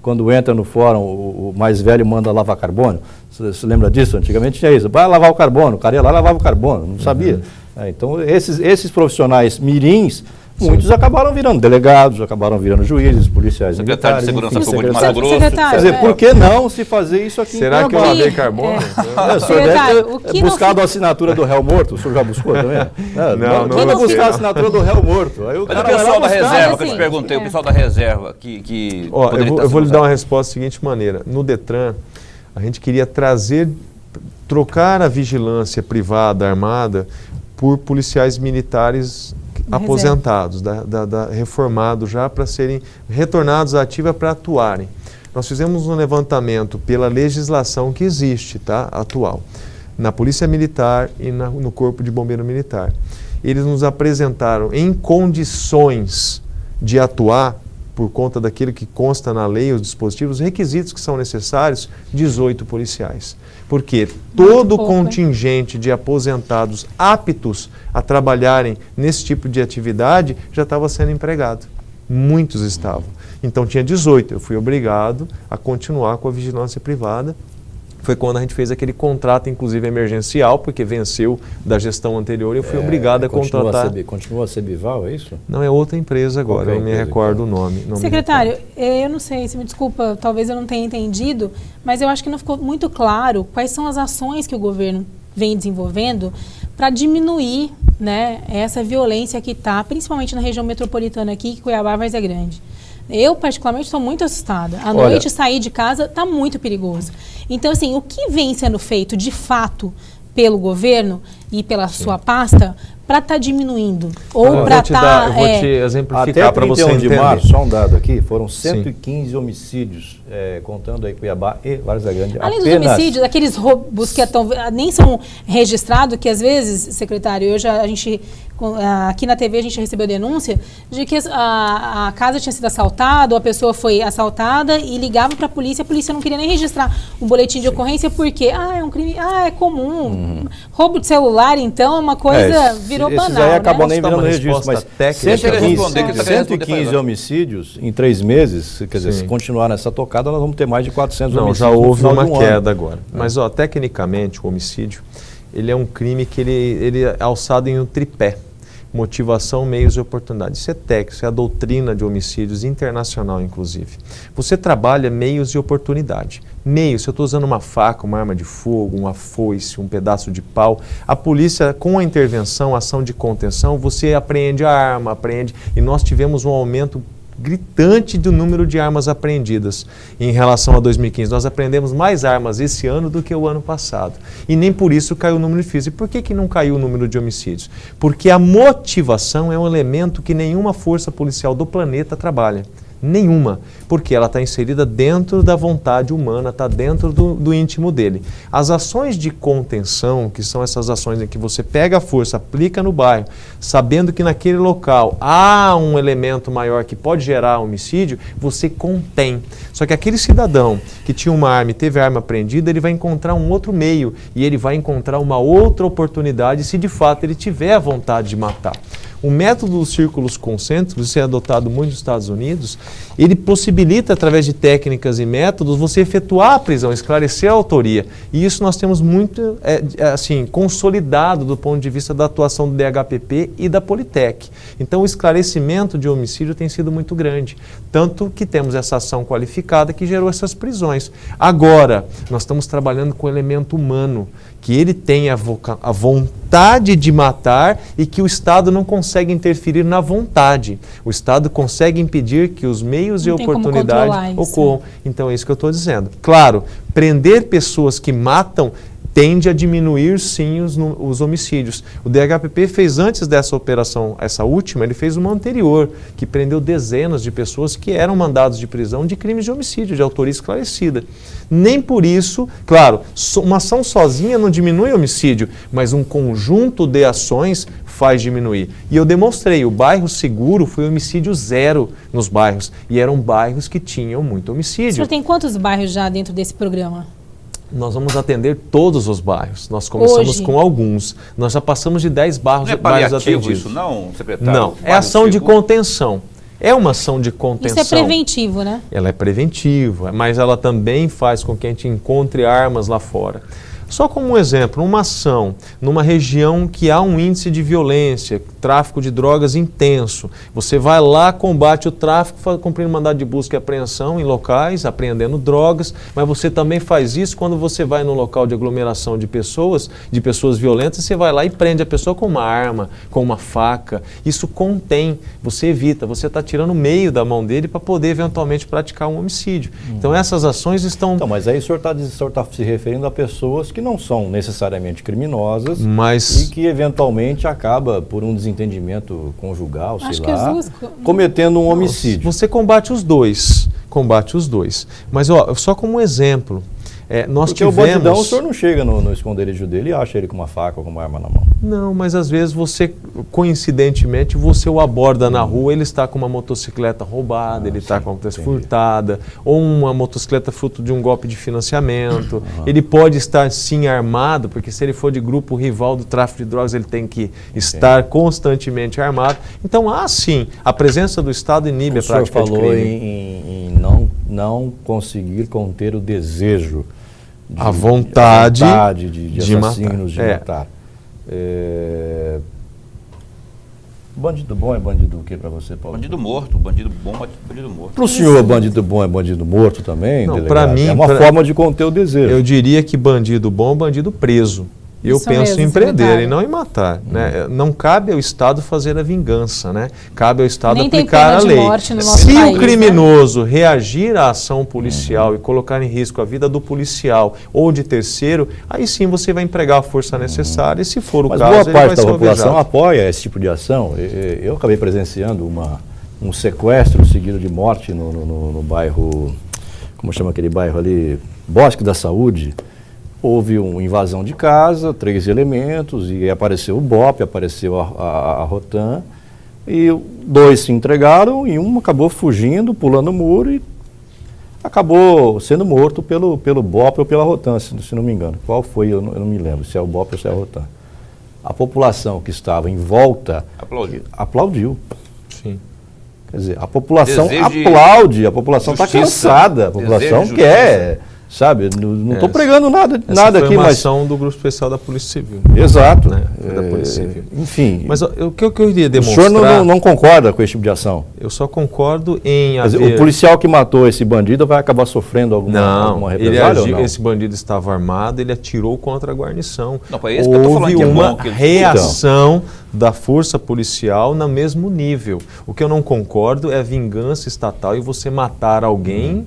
quando entra no fórum, o mais velho manda lavar carbono. Você lembra disso? Antigamente tinha isso, vai lavar o carbono, o cara ia lá lavava o carbono, não sabia. Então esses profissionais mirins, muitos acabaram virando delegados, acabaram virando juízes, policiais militares. Secretário de Segurança Pública de Mato Grosso. Quer dizer, por que não se fazer isso aqui? Será que eu lavei carbono? O senhor deve ter buscado a assinatura do réu morto, o senhor já buscou também? Não vai buscar a assinatura do réu morto. Aí o pessoal da reserva, que eu te perguntei, o pessoal da reserva que eu vou lhe dar uma resposta da seguinte maneira. No DETRAN, a gente queria trazer trocar a vigilância privada, armada, por policiais militares aposentados, reformados já, para serem retornados à ativa para atuarem. Nós fizemos um levantamento pela legislação que existe, tá, atual, na Polícia Militar e no Corpo de Bombeiro Militar. Eles nos apresentaram em condições de atuar, por conta daquilo que consta na lei, os dispositivos, os requisitos que são necessários, 18 policiais. Porque todo o contingente de aposentados aptos a trabalharem nesse tipo de atividade já estava sendo empregado. Muitos estavam. Então tinha 18. Eu fui obrigado a continuar com a vigilância privada. Foi quando a gente fez aquele contrato, inclusive emergencial, porque venceu da gestão anterior e eu fui obrigado a contratar. Continua a Cebival, é isso? Não, é outra empresa agora, eu me recordo o nome. Secretário, eu não sei, se me desculpa, talvez eu não tenha entendido, mas eu acho que não ficou muito claro quais são as ações que o governo vem desenvolvendo para diminuir, né, essa violência que está, principalmente na região metropolitana aqui, que Cuiabá e Várzea Grande. Eu, particularmente, estou muito assustada. À noite, sair de casa está muito perigoso. Então, assim, o que vem sendo feito, de fato, pelo governo e pela sua pasta, para estar diminuindo? Ou para estar... Eu vou te exemplificar para você entender. Até 31 de março, só um dado aqui, foram 115 homicídios, contando aí Cuiabá e Várzea Grande. Além dos homicídios, aqueles roubos que nem são registrados, que às vezes, secretário, aqui na TV a gente recebeu denúncia de que a casa tinha sido assaltada, ou a pessoa foi assaltada e ligava para a polícia não queria nem registrar um boletim de ocorrência porque, é um crime, é comum. Roubo de celular, então, é uma coisa, virou banal. Isso aí acabou, né? nem virando registro, mas 115 homicídios em 3 meses, quer dizer, se continuar nessa tocada, nós vamos ter mais de 400 homicídios. Já houve uma queda agora. Mas, tecnicamente, o homicídio, ele é um crime que ele é alçado em um tripé. Motivação, meios e oportunidades. Isso é técnico, isso é a doutrina de homicídios internacional, inclusive. Você trabalha meios e oportunidade. Meios, se eu estou usando uma faca, uma arma de fogo, uma foice, um pedaço de pau, a polícia, com a intervenção, ação de contenção, você apreende a arma, e nós tivemos um aumento gritante do número de armas apreendidas em relação a 2015. Nós apreendemos mais armas esse ano do que o ano passado. E nem por isso caiu o número de homicídios. E por que não caiu o número de homicídios? Porque a motivação é um elemento que nenhuma força policial do planeta trabalha. Nenhuma, porque ela está inserida dentro da vontade humana, está dentro do íntimo dele. As ações de contenção, que são essas ações em que você pega a força, aplica no bairro, sabendo que naquele local há um elemento maior que pode gerar homicídio, você contém. Só que aquele cidadão que tinha uma arma e teve a arma apreendida, ele vai encontrar um outro meio e ele vai encontrar uma outra oportunidade se de fato ele tiver a vontade de matar. O método dos círculos concêntricos, isso é adotado muito nos Estados Unidos, ele possibilita, através de técnicas e métodos, você efetuar a prisão, esclarecer a autoria. E isso nós temos muito consolidado do ponto de vista da atuação do DHPP e da Politec. Então, o esclarecimento de homicídio tem sido muito grande. Tanto que temos essa ação qualificada que gerou essas prisões. Agora, nós estamos trabalhando com o elemento humano, que ele tem a vontade de matar e que o Estado não consegue interferir na vontade. O Estado consegue impedir que os meios e oportunidades ocorram. Então é isso que eu estou dizendo. Claro, prender pessoas que matam tende a diminuir, sim, os homicídios. O DHPP fez antes dessa operação, essa última, ele fez uma anterior, que prendeu dezenas de pessoas que eram mandados de prisão de crimes de homicídio, de autoria esclarecida. Nem por isso, claro, uma ação sozinha não diminui o homicídio, mas um conjunto de ações faz diminuir. E eu demonstrei, o bairro seguro foi homicídio zero nos bairros, e eram bairros que tinham muito homicídio. O senhor tem quantos bairros já dentro desse programa? Nós vamos atender todos os bairros. Nós começamos com alguns. Nós já passamos de 10 bairros atendidos. Isso não, secretário? Não, é ação de contenção. É uma ação de contenção. Isso é preventivo, né? Ela é preventiva, mas ela também faz com que a gente encontre armas lá fora. Só como um exemplo, uma ação numa região que há um índice de violência, tráfico de drogas intenso, você vai lá, combate o tráfico, cumprindo mandado de busca e apreensão em locais, apreendendo drogas, mas você também faz isso quando você vai no local de aglomeração de pessoas violentas, você vai lá e prende a pessoa com uma arma, com uma faca. Isso contém, você evita, você está tirando o meio da mão dele para poder eventualmente praticar um homicídio. Então essas ações estão... Então, mas aí o senhor está se referindo a pessoas que não são necessariamente criminosas, Mas e que eventualmente acaba por um desentendimento conjugal, sei Acho que lá, os cometendo um homicídio. você combate os dois. Mas, ó, só como um exemplo, nós Porque tivemos... o bandidão, o senhor não chega no esconderijo dele e acha ele com uma faca ou com uma arma na mão. Não, mas às vezes você, coincidentemente, você o aborda na rua, ele está com uma motocicleta roubada, ele está com uma motocicleta furtada, ou uma motocicleta fruto de um golpe de financiamento. Ele pode estar sim armado, porque se ele for de grupo rival do tráfico de drogas, ele tem que estar constantemente armado. Então, sim, a presença do Estado inibe a prática de crime. O senhor falou em não conseguir conter o desejo, a vontade de assassinos de matar. Bandido bom é bandido o que para você, Paulo? Bandido morto, bandido bom é bandido morto. Para o senhor, bandido bom é bandido morto também? Não, para mim... É uma forma de conter o desejo. Eu diria que bandido bom é bandido preso. Eu penso em prender e não em matar. Né? Não cabe ao Estado fazer a vingança, né? Cabe ao Estado aplicar a lei. Se o criminoso reagir à ação policial e colocar em risco a vida do policial ou de terceiro, aí sim você vai empregar a força necessária e, se for o caso, boa ele parte vai da ser população alvejado. apoia esse tipo de ação. Eu acabei presenciando um sequestro seguido de morte no bairro, como chama aquele bairro ali? Bosque da Saúde. Houve uma invasão de casa, 3 elementos, e apareceu o BOPE, apareceu a Rotan, e 2 se entregaram e um acabou fugindo, pulando o muro e acabou sendo morto pelo BOPE ou pela Rotan, se não me engano. Qual foi? Eu não me lembro, se é o BOPE ou se é a Rotan. A população que estava em volta aplaudiu. Sim. Quer dizer, a população Desejo aplaude, a população está cansada, a população Desejo quer... Sabe, não estou pregando nada aqui, mas... Essa foi da Grupo Especial da Polícia Civil. Exato. Né? Da Polícia Civil. Enfim. Mas o que eu iria demonstrar... O senhor não concorda com esse tipo de ação? Eu só concordo em haver... O policial que matou esse bandido vai acabar sofrendo alguma represália ou não? Esse bandido estava armado, ele atirou contra a guarnição. Não, foi isso que eu tô falando, Houve uma que é bom, reação da força policial no mesmo nível. O que eu não concordo é a vingança estatal e você matar alguém...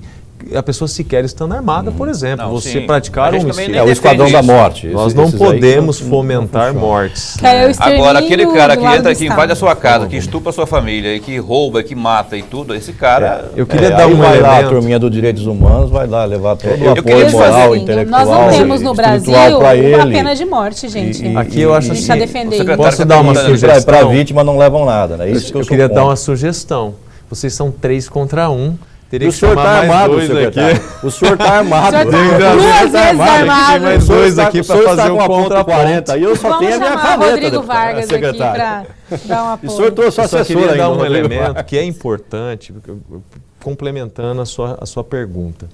A pessoa sequer estando armada, por exemplo. Você praticar um homicídio. É o esquadrão da morte. Nós não podemos fomentar mortes. Agora, aquele cara que entra aqui, invade a sua casa, que estupra a sua família, e que rouba, que mata e tudo, esse cara... Eu queria dar vai lá, a turminha dos direitos humanos vai lá levar todo o apoio moral, intelectual, nós não temos no Brasil a pena de morte, gente. Aqui eu acho assim, posso dar uma sugestão? Para a vítima não levam nada, né? Isso eu queria dar uma sugestão. Vocês são 3 contra 1. O senhor está armado, secretário. O senhor está armado. Duas vezes armado. Tem mais 2 aqui para fazer um contra 40. E eu só tenho a minha caneta. Vamos chamar o Rodrigo Vargas aqui para dar um apoio. O senhor trouxe o assessor ainda. Dar um elemento que é importante, complementando a sua pergunta.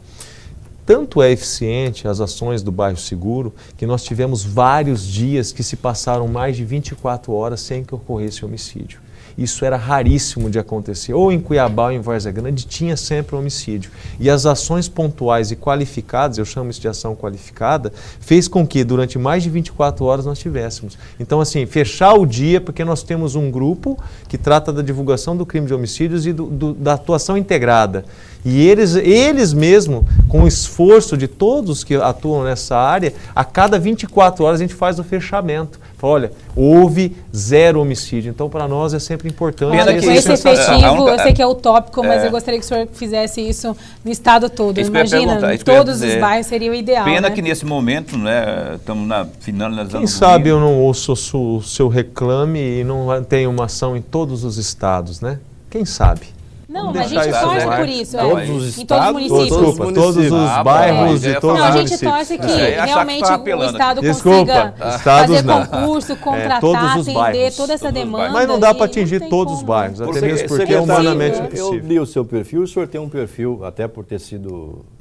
Tanto é eficiente as ações do Bairro Seguro que nós tivemos vários dias que se passaram mais de 24 horas sem que ocorresse homicídio. Isso era raríssimo de acontecer. Ou em Cuiabá ou em Várzea Grande tinha sempre um homicídio. E as ações pontuais e qualificadas, eu chamo isso de ação qualificada, fez com que durante mais de 24 horas nós tivéssemos. Então, assim, fechar o dia, porque nós temos um grupo que trata da divulgação do crime de homicídios e da atuação integrada. E eles mesmo, com o esforço de todos que atuam nessa área, a cada 24 horas a gente faz o fechamento. Fala, olha, houve 0 homicídio. Então, para nós é sempre importante. Olha, com esse efetivo, eu sei que é utópico, mas eu gostaria que o senhor fizesse isso no estado todo. Imagina, em todos os bairros seria o ideal. Pena que nesse momento, né, estamos finalizando. Quem sabe eu não ouço o seu reclame e não tenho uma ação em todos os estados, né? Quem sabe? Não, mas a gente torce por isso. Todos os em todos os municípios. Desculpa, todos os bairros e todos os municípios. Não, a gente torce que realmente o Estado consiga fazer concurso, contratar, atender toda essa demanda. Mas não dá para atingir todos os bairros, até mesmo porque é humanamente impossível. Eu li o seu perfil, o senhor tem um perfil, até por ter sido...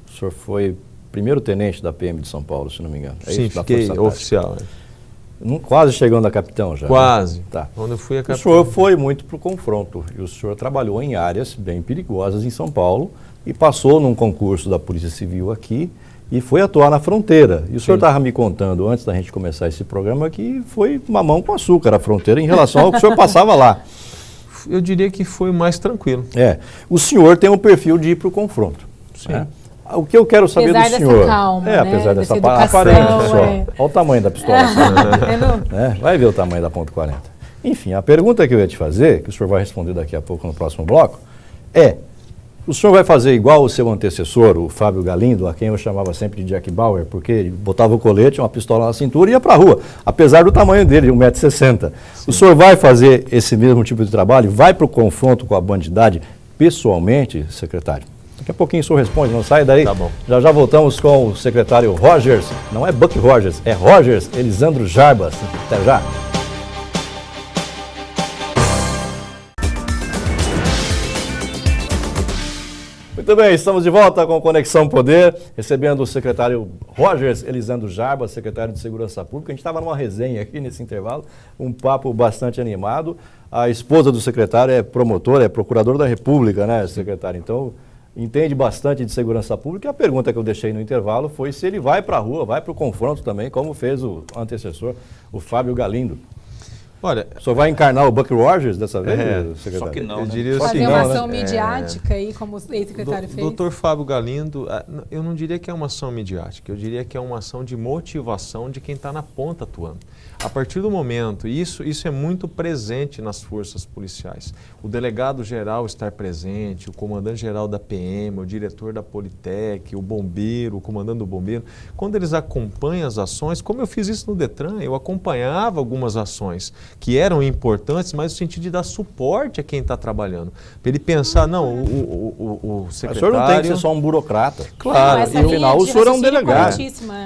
O senhor foi primeiro-tenente da PM de São Paulo, se não me engano. Sim, fiquei oficial. Quase chegando a capitão já. Quase. Né? Tá. Quando eu fui a capitão. O senhor foi muito para o confronto e o senhor trabalhou em áreas bem perigosas em São Paulo e passou num concurso da Polícia Civil aqui e foi atuar na fronteira. E o senhor estava me contando, antes da gente começar esse programa, que foi mamão com açúcar a fronteira em relação ao que o senhor passava lá. Eu diria que foi mais tranquilo. O senhor tem um perfil de ir para o confronto. Sim. Né? O que eu quero saber apesar do senhor... dessa calma, né? Apesar dessa educação, aparente só. é. Olha o tamanho da pistola. Vai ver o tamanho da .40. Enfim, a pergunta que eu ia te fazer, que o senhor vai responder daqui a pouco no próximo bloco, o senhor vai fazer igual o seu antecessor, o Fábio Galindo, a quem eu chamava sempre de Jack Bauer, porque ele botava o colete, uma pistola na cintura e ia para a rua, apesar do tamanho dele, de 1,60 m. O senhor vai fazer esse mesmo tipo de trabalho? Vai para o confronto com a bandidagem pessoalmente, secretário? Daqui a pouquinho o senhor responde, não sai daí. Tá bom. Já voltamos com o secretário Rogers, não é Buck Rogers, é Rogers Elisandro Jarbas. Até já. Muito bem, estamos de volta com Conexão Poder, recebendo o secretário Rogers Elisandro Jarbas, secretário de Segurança Pública. A gente estava numa resenha aqui nesse intervalo, um papo bastante animado. A esposa do secretário é promotora, é procuradora da República, né, secretário? Então, entende bastante de segurança pública. E a pergunta que eu deixei no intervalo foi se ele vai para a rua, vai para o confronto também, como fez o antecessor, o Fábio Galindo. Olha, o senhor vai encarnar o Buck Rogers dessa vez, secretário? Só que não, né? Fazer uma ação midiática aí, como o ex-secretário fez? Doutor Fábio Galindo, eu não diria que é uma ação midiática, eu diria que é uma ação de motivação de quem está na ponta atuando. A partir do momento, isso é muito presente nas forças policiais, o delegado-geral estar presente, o comandante-geral da PM, o diretor da Politec, o bombeiro, o comandante do bombeiro, quando eles acompanham as ações, como eu fiz isso no Detran, eu acompanhava algumas ações que eram importantes, mas no sentido de dar suporte a quem está trabalhando. Para ele pensar, não, o secretário... O senhor não tem que ser só um burocrata. Claro, e no final o senhor é um delegado.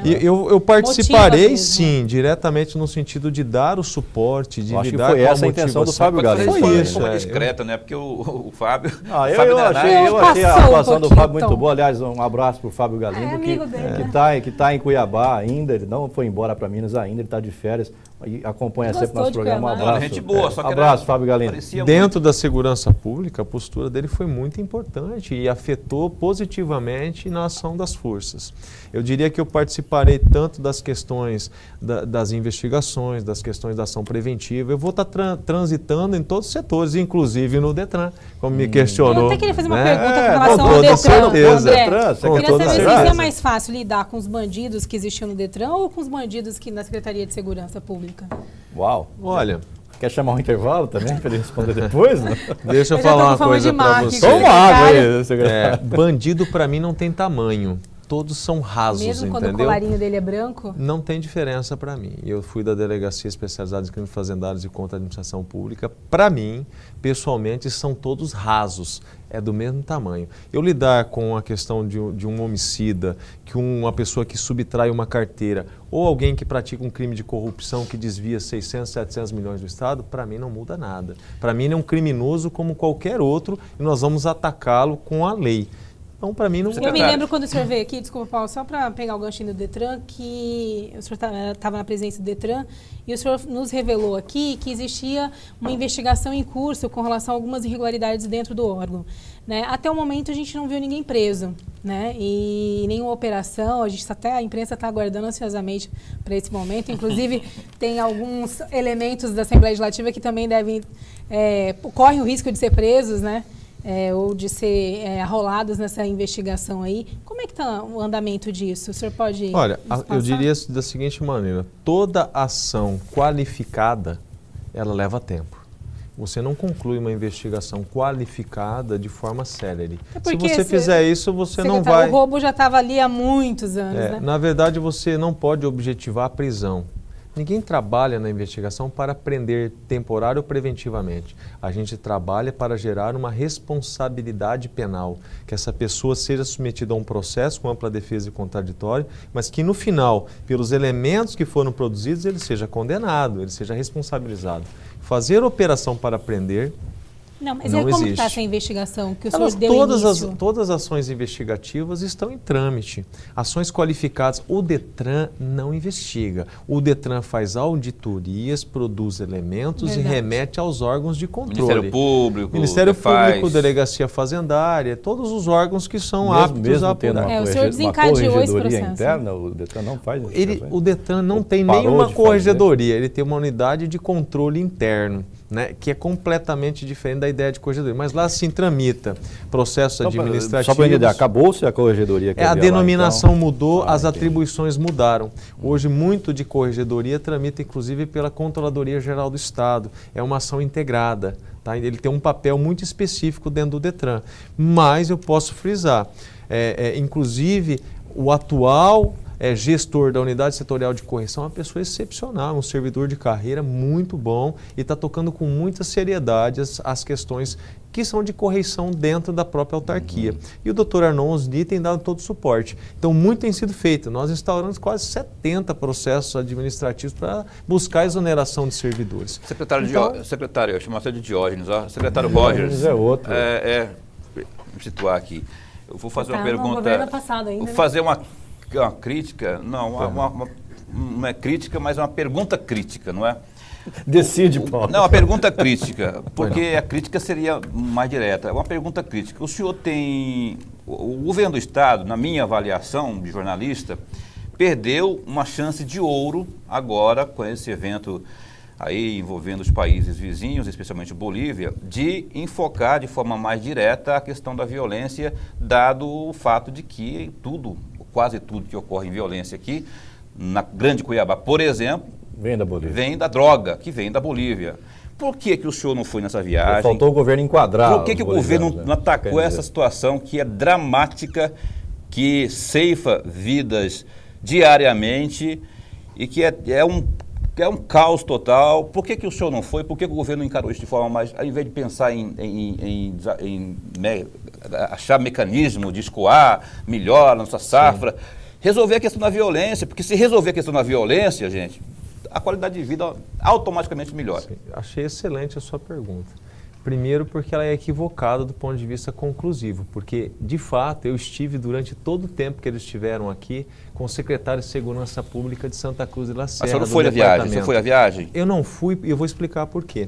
Eu participarei, sim, diretamente no sentido de dar o suporte, de acho lidar que foi com essa a intenção do Fábio Galindo. Foi isso. Uma discreta, né? Porque o Fábio... Eu achei a atuação do Fábio muito boa. Aliás, um abraço para o Fábio Galindo, que está em Cuiabá ainda. Ele não foi embora para Minas ainda, ele está de férias. E acompanha sempre nosso programa. Um abraço. Gente boa, só que abraço, Fábio Galindo. Dentro da segurança pública, a postura dele foi muito importante e afetou positivamente na ação das forças. Eu diria que eu participarei tanto das questões das investigações, das questões da ação preventiva. Eu vou estar transitando em todos os setores, inclusive no Detran, como me questionou. Eu até queria fazer uma pergunta com relação ao Detran. Eu queria saber se é mais fácil lidar com os bandidos que existiam no Detran ou com os bandidos que na Secretaria de Segurança Pública? Uau! Olha... Quer chamar um intervalo também para ele responder depois? Não? Deixa eu falar uma coisa para você. Toma água aí, secretário. Bandido para mim não tem tamanho. Todos são rasos, mesmo entendeu? Quando o colarinho dele é branco? Não tem diferença para mim. Eu fui da Delegacia Especializada em Crimes Fazendários e contra a Administração Pública. Para mim, pessoalmente, são todos rasos. É do mesmo tamanho. Eu lidar com a questão de um homicida, que uma pessoa que subtrai uma carteira, ou alguém que pratica um crime de corrupção que desvia 600, 700 milhões do Estado, para mim não muda nada. Para mim ele é um criminoso como qualquer outro e nós vamos atacá-lo com a lei. Então, para mim, não... Eu me lembro quando o senhor veio aqui, desculpa, Paulo, só para pegar o ganchinho do Detran, que o senhor estava na presença do Detran e o senhor nos revelou aqui que existia uma investigação em curso com relação a algumas irregularidades dentro do órgão. Né? Até o momento, a gente não viu ninguém preso, né? E nenhuma operação, até a imprensa está aguardando ansiosamente para esse momento. Inclusive, tem alguns elementos da Assembleia Legislativa que também correm o risco de ser presos, né? Ou de ser arrolados nessa investigação aí. Como é que está o andamento disso? O senhor pode... Olha, eu diria da seguinte maneira, toda ação qualificada, ela leva tempo. Você não conclui uma investigação qualificada de forma célere. Se você fizer isso, você não vai... O roubo já estava ali há muitos anos, né? Na verdade, você não pode objetivar a prisão. Ninguém trabalha na investigação para prender temporário ou preventivamente. A gente trabalha para gerar uma responsabilidade penal, que essa pessoa seja submetida a um processo com ampla defesa e contraditório, mas que no final, pelos elementos que foram produzidos, ele seja condenado, ele seja responsabilizado. Fazer operação para prender... Não, mas como está essa investigação que o senhor deu início? Todas as ações investigativas estão em trâmite. Ações qualificadas, o Detran não investiga. O Detran faz auditorias, produz elementos e remete aos órgãos de controle. Ministério Público, Delegacia Fazendária, todos os órgãos que são aptos a apurar. O senhor desencadeou esse processo. Interna, o Detran não faz o Detran não tem nenhuma corregedoria, ele tem uma unidade de controle interno. né, que é completamente diferente da ideia de corregedoria. Mas lá sim tramita processos administrativos. Só para entender, acabou-se a corregedoria? A denominação mudou, as entendi. atribuições mudaram. Hoje, muito de corregedoria tramita, inclusive, pela Controladoria Geral do Estado. É uma ação integrada. Tá? Ele tem um papel muito específico dentro do Detran. Mas eu posso frisar, inclusive, o atual gestor da unidade setorial de correção é uma pessoa excepcional, um servidor de carreira muito bom e está tocando com muita seriedade as questões que são de correição dentro da própria autarquia. E o Dr. Arnon Osni tem dado todo o suporte. Então, muito tem sido feito. Nós instauramos quase 70 processos administrativos para buscar a exoneração de servidores. Secretário, eu chamo você de Diógenes, ó. Secretário Rogers. É outro. Vou me situar aqui. Eu vou fazer uma pergunta. No governo passado ainda, vou fazer uma crítica, não é crítica, mas uma pergunta crítica, não é? Decide, Paulo. Não, uma pergunta crítica, porque a crítica seria mais direta. É uma pergunta crítica. O senhor tem... O governo do Estado, na minha avaliação de jornalista, perdeu uma chance de ouro agora com esse evento aí envolvendo os países vizinhos, especialmente Bolívia, de enfocar de forma mais direta a questão da violência, dado o fato de que quase tudo que ocorre em violência aqui, na Grande Cuiabá, por exemplo, vem da Bolívia. Vem da droga, que vem da Bolívia. Por que o senhor não foi nessa viagem? Faltou o governo enquadrar. Por que o governo não atacou essa situação que é dramática, que ceifa vidas diariamente e que é um caos total? Por que o senhor não foi? Por que o governo encarou isso de forma mais... Ao invés de pensar em achar mecanismo de escoar melhor a nossa safra, resolver a questão da violência, porque se resolver a questão da violência, gente, a qualidade de vida automaticamente melhora. Sim, achei excelente a sua pergunta. Primeiro porque ela é equivocada do ponto de vista conclusivo, porque, de fato, eu estive durante todo o tempo que eles estiveram aqui com o secretário de Segurança Pública de Santa Cruz de La Serra. Mas o senhor não foi na viagem? O senhor foi à viagem? Eu não fui e eu vou explicar por quê.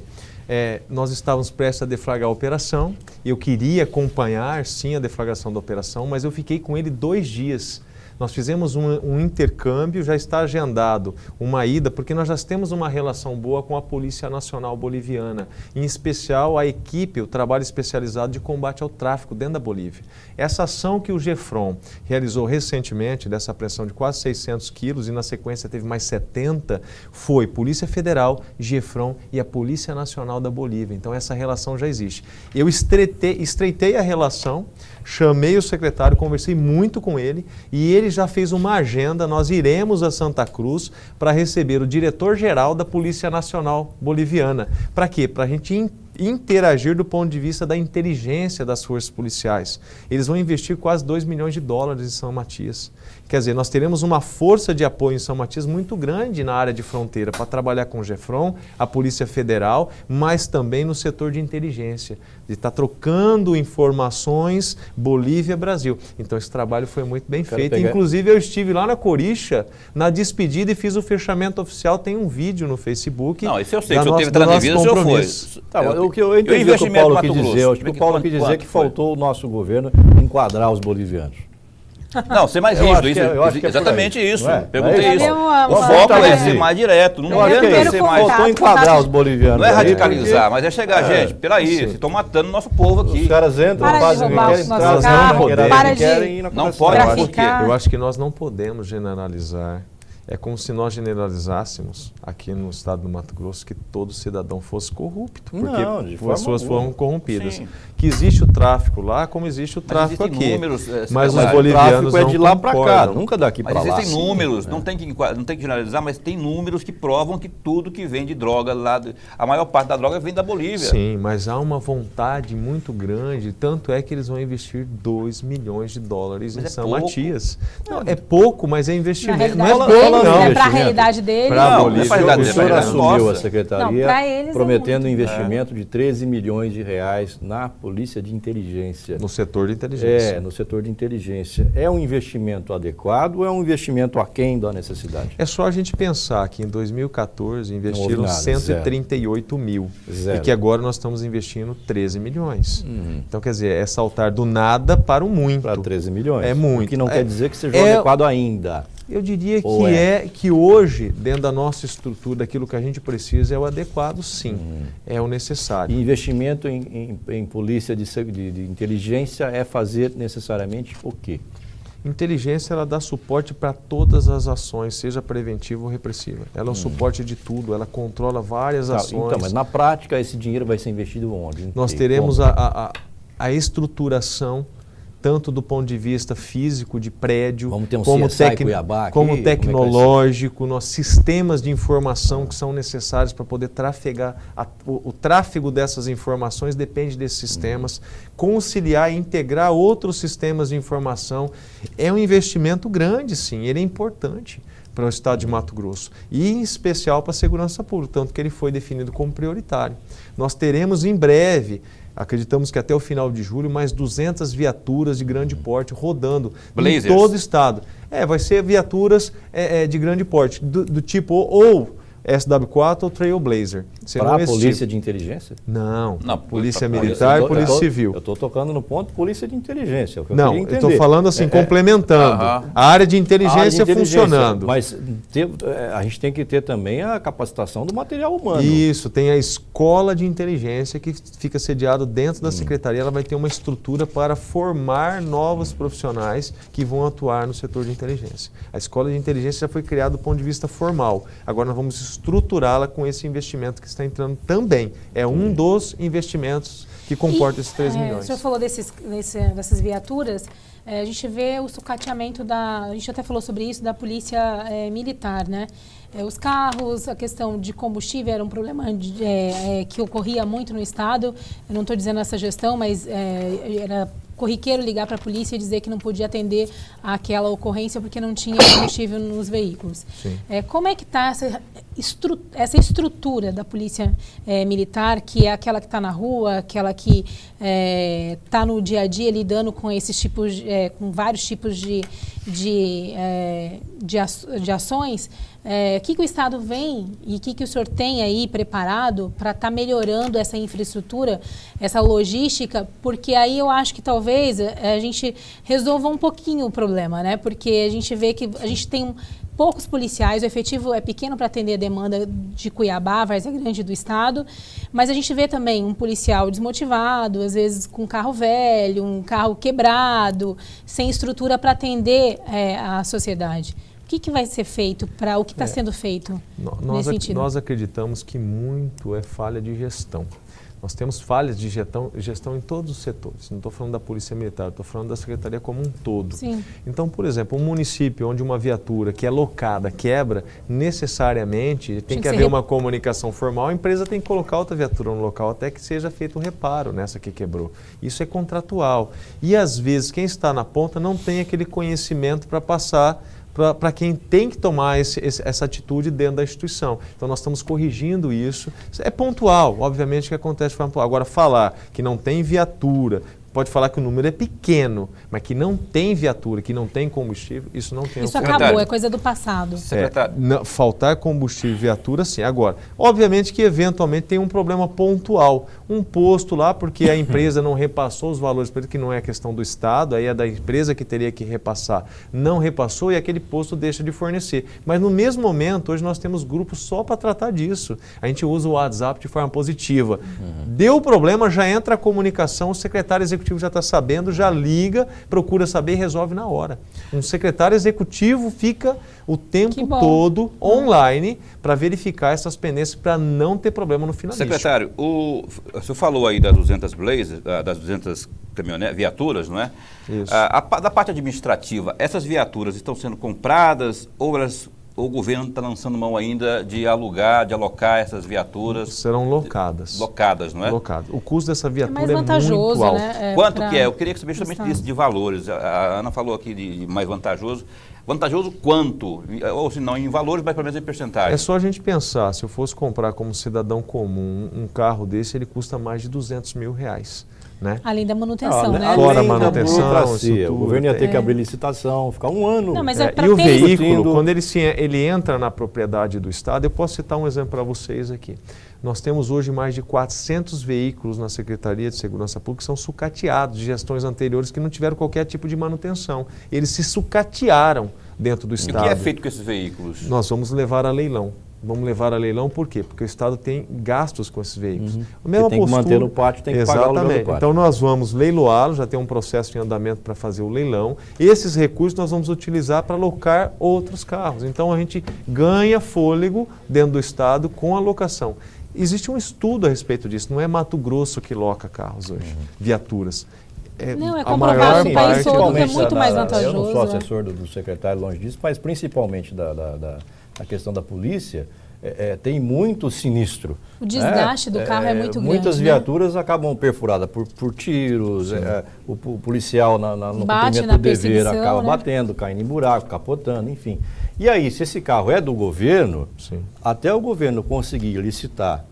Nós estávamos prestes a deflagrar a operação, eu queria acompanhar, sim, a deflagração da operação, mas eu fiquei com ele 2 dias. Nós fizemos um intercâmbio, já está agendado uma ida, porque nós já temos uma relação boa com a Polícia Nacional Boliviana, em especial a equipe, o trabalho especializado de combate ao tráfico dentro da Bolívia. Essa ação que o GEFRON realizou recentemente, dessa apreensão de quase 600 quilos, e na sequência teve mais 70, foi Polícia Federal, GEFRON e a Polícia Nacional da Bolívia. Então essa relação já existe. Eu estreitei a relação, chamei o secretário, conversei muito com ele e ele já fez uma agenda, nós iremos a Santa Cruz para receber o diretor-geral da Polícia Nacional Boliviana. Para quê? Para a gente interagir do ponto de vista da inteligência das forças policiais. Eles vão investir quase 2 milhões de dólares em São Matias. Quer dizer, nós teremos uma força de apoio em São Matias muito grande na área de fronteira para trabalhar com o GEFRON, a Polícia Federal, mas também no setor de inteligência, de estar trocando informações Bolívia-Brasil. Então esse trabalho foi muito bem feito. Inclusive eu estive lá na Corixa, na despedida e fiz o fechamento oficial. Tem um vídeo no Facebook. Não, isso eu sei, que o senhor teve transmissão, o senhor foi. Tá, o que eu entendi o que o Paulo quis dizer, acho que o Paulo quis dizer que faltou o nosso governo enquadrar os bolivianos. Não, ser mais rígido, exatamente isso. Perguntei isso. O foco é ser mais direto, não adianta ser mais... Faltou enquadrar os bolivianos. Não é radicalizar, mas é chegar, gente, peraí, vocês estão matando o nosso povo aqui. Os caras entram, fazem o que querem, não pode, por quê? Eu acho que nós não podemos generalizar. É como se nós generalizássemos aqui no estado do Mato Grosso que todo cidadão fosse corrupto, porque pessoas foram corrompidas. Sim. Que existe o tráfico lá, como existe o tráfico aqui. Números, mas os bolivianos não de lá para cá, nunca daqui para lá. Mas existem números, não tem que generalizar, mas tem números que provam que tudo que vem de droga lá, a maior parte da droga vem da Bolívia. Sim, mas há uma vontade muito grande, tanto é que eles vão investir 2 milhões de dólares em São Matias. Não, é pouco, mas é investimento. Não é pouco. Não, para a realidade deles. Para a Bolívia, o senhor assumiu a secretaria prometendo um investimento de 13 milhões de reais na Polícia de Inteligência. No setor de inteligência. No setor de inteligência. É um investimento adequado ou é um investimento aquém da necessidade? É só a gente pensar que em 2014 investiram 138 mil. E que agora nós estamos investindo 13 milhões. Então, quer dizer, é saltar do nada para o muito. Para 13 milhões. É muito. O que não quer dizer que seja adequado ainda. Eu diria Ou que hoje, dentro da nossa estrutura, daquilo que a gente precisa, é o adequado, sim, é o necessário. E investimento em polícia de inteligência é fazer necessariamente o quê? Inteligência, ela dá suporte para todas as ações, seja preventiva ou repressiva. Ela é o suporte de tudo, ela controla várias ações. Então, mas na prática esse dinheiro vai ser investido onde? Nós teremos a estruturação, tanto do ponto de vista físico, de prédio, Vamos ter um como, CSI Cuiabá aqui? como tecnológico, nós sistemas de informação que são necessários para poder trafegar. O tráfego dessas informações depende desses sistemas. Conciliar e integrar outros sistemas de informação é um investimento grande, sim, ele é importante para o estado de Mato Grosso e em especial para a segurança pública, tanto que ele foi definido como prioritário. Nós teremos em breve, acreditamos que até o final de julho, mais 200 viaturas de grande porte rodando em todo o estado. Vai ser viaturas de grande porte, do tipo ou SW4 ou Trailblazer. Para a polícia de inteligência? Não, polícia militar e polícia civil. Eu estou tocando no ponto polícia de inteligência. É não, eu estou falando assim, complementando. A área de inteligência funcionando. Mas a gente tem que ter também a capacitação do material humano. Isso, tem a escola de inteligência que fica sediado dentro da secretaria. Ela vai ter uma estrutura para formar novos profissionais que vão atuar no setor de inteligência. A escola de inteligência já foi criada do ponto de vista formal. Agora nós vamos estruturá-la com esse investimento que está entrando também. É um dos investimentos que comporta esses 3 milhões. O senhor falou dessas viaturas, a gente vê o sucateamento a gente até falou sobre isso, da polícia militar, né? Os carros, a questão de combustível era um problema que ocorria muito no estado. Eu não estou dizendo essa gestão, mas era corriqueiro ligar para a polícia e dizer que não podia atender àquela ocorrência porque não tinha combustível nos veículos. Como é que está essa estrutura da polícia militar, que é aquela que está na rua, aquela que está no dia a dia lidando com esses tipos, com vários tipos de ações? O que o Estado vem e o que o senhor tem aí preparado para estar melhorando essa infraestrutura, essa logística? Porque aí eu acho que talvez a gente resolva um pouquinho o problema, né? Porque a gente vê que a gente tem poucos policiais, o efetivo é pequeno para atender a demanda de Cuiabá, Várzea Grande do estado, mas a gente vê também um policial desmotivado, às vezes com um carro velho, um carro quebrado, sem estrutura para atender a sociedade. O que vai ser feito para o que está sendo feito nesse sentido? Nós acreditamos que muito é falha de gestão. Nós temos falhas de gestão em todos os setores. Não estou falando da Polícia Militar, estou falando da Secretaria como um todo. Sim. Então, por exemplo, um município onde uma viatura que é locada quebra, necessariamente tem que haver uma comunicação formal, a empresa tem que colocar outra viatura no local até que seja feito um reparo nessa que quebrou. Isso é contratual. E às vezes quem está na ponta não tem aquele conhecimento para passar para quem tem que tomar essa atitude dentro da instituição. Então nós estamos corrigindo isso. É pontual, obviamente que acontece de forma pontual. Agora, falar que não tem viatura, pode falar que o número é pequeno, mas que não tem viatura, que não tem combustível, isso não tem. Isso acabou, é coisa do passado. Faltar combustível e viatura, sim. Agora, obviamente que eventualmente tem um problema pontual. Um posto lá, porque a empresa não repassou os valores, que não é questão do Estado, aí é da empresa que teria que repassar. Não repassou e aquele posto deixa de fornecer. Mas no mesmo momento, hoje nós temos grupos só para tratar disso. A gente usa o WhatsApp de forma positiva. Deu problema, já entra a comunicação, o secretário executivo já está sabendo, já liga, procura saber e resolve na hora. Um secretário executivo fica o tempo todo online para verificar essas pendências, para não ter problema no final. Secretário, o senhor falou aí das 200 Blazer, das 200 viaturas, não é? Isso. Da parte administrativa, essas viaturas estão sendo compradas ou o governo está lançando mão ainda de alocar essas viaturas? Serão locadas. Locadas, não é? Locadas. O custo dessa viatura mais vantajoso, muito alto. Né? Quanto que é? Eu queria saber justamente disso, de valores. A Ana falou aqui de mais vantajoso. Vantajoso quanto? Ou se não em valores, mas pelo menos em percentagem. É só a gente pensar, se eu fosse comprar como cidadão comum um carro desse, ele custa mais de R$200 mil. Né? Além da manutenção, né? Fora a manutenção, o governo ia ter que abrir licitação, ficar um ano. Não, mas e o veículo, quando ele entra na propriedade do Estado, eu posso citar um exemplo para vocês aqui. Nós temos hoje mais de 400 veículos na Secretaria de Segurança Pública que são sucateados de gestões anteriores que não tiveram qualquer tipo de manutenção. Eles se sucatearam dentro do E Estado. o que é feito com esses veículos? Nós vamos levar a leilão. Vamos levar a leilão por quê? Porque o Estado tem gastos com esses veículos. A mesma tem que manter no pátio, tem que pagar o aluguel do pátio. Então nós vamos leiloá-lo, já tem um processo em andamento para fazer o leilão. Esses recursos nós vamos utilizar para alocar outros carros. Então a gente ganha fôlego dentro do Estado com a locação. Existe um estudo a respeito disso, não é Mato Grosso que loca carros hoje, viaturas. Não, é a comprovado maior no país parte- todo que é muito mais vantajoso. Eu não sou né? assessor do secretário, longe disso, mas principalmente da questão da polícia, tem muito sinistro. O desgaste do carro é muito grande. Muitas né? viaturas acabam perfuradas por tiros, o policial no Bate cumprimento na do dever perseguição, acaba né? batendo, caindo em buraco, capotando, enfim. E aí, se esse carro é do governo, até o governo conseguir licitar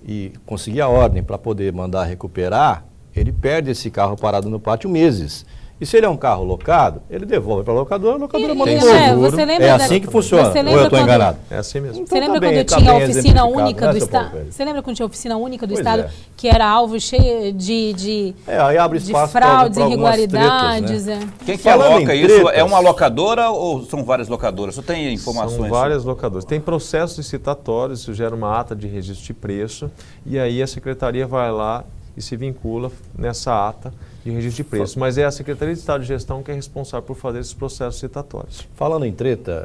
e conseguir a ordem para poder mandar recuperar, ele perde esse carro parado no pátio meses. E se ele é um carro locado, ele devolve para a locadora manda um seguro. Você lembra É assim que funciona, você ou lembra eu estou quando- enganado? É assim mesmo. Você lembra tá quando bem- tá tinha a bem oficina exemplificado, única né, do seu Paulo Estado? Pérez? Você lembra quando tinha a oficina única do Pois Estado, é. que era alvo cheio de Aí abre de espaço fraudes, pra algumas irregularidades? tretas, né? Quem que Falando aloca em isso? É tretas- uma locadora ou são várias locadoras? Você tem informações? São várias locadoras. Tem processos licitatórios, isso gera uma ata de registro de preço, e aí a secretaria vai lá e se vincula nessa ata de registro de preço. Mas é a Secretaria de Estado de Gestão que é responsável por fazer esses processos licitatórios. Falando em treta,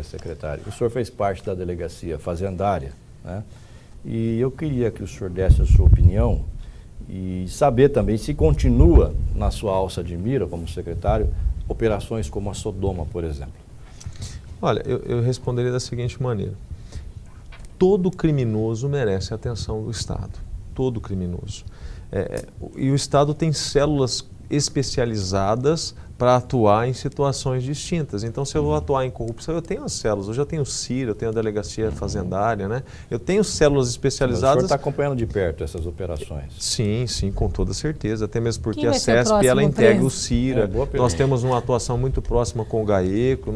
secretário, o senhor fez parte da delegacia fazendária, né? E eu queria que o senhor desse a sua opinião e saber também se continua na sua alça de mira, como secretário, operações como a Sodoma, por exemplo. Olha, eu responderia da seguinte maneira. Todo criminoso merece a atenção do Estado. Todo criminoso. E o Estado tem células especializadas para atuar em situações distintas. Então, se eu vou atuar em corrupção, eu tenho as células. Hoje eu tenho o CIR, eu tenho a Delegacia Fazendária, né? Eu tenho células O especializadas. senhor está acompanhando de perto essas operações. Sim, sim, com toda certeza. Até mesmo porque Quem a vai ser o CESP, próximo ela integra preso? o CIRA. Boa pergunta. Nós temos uma atuação muito próxima com o GAECO.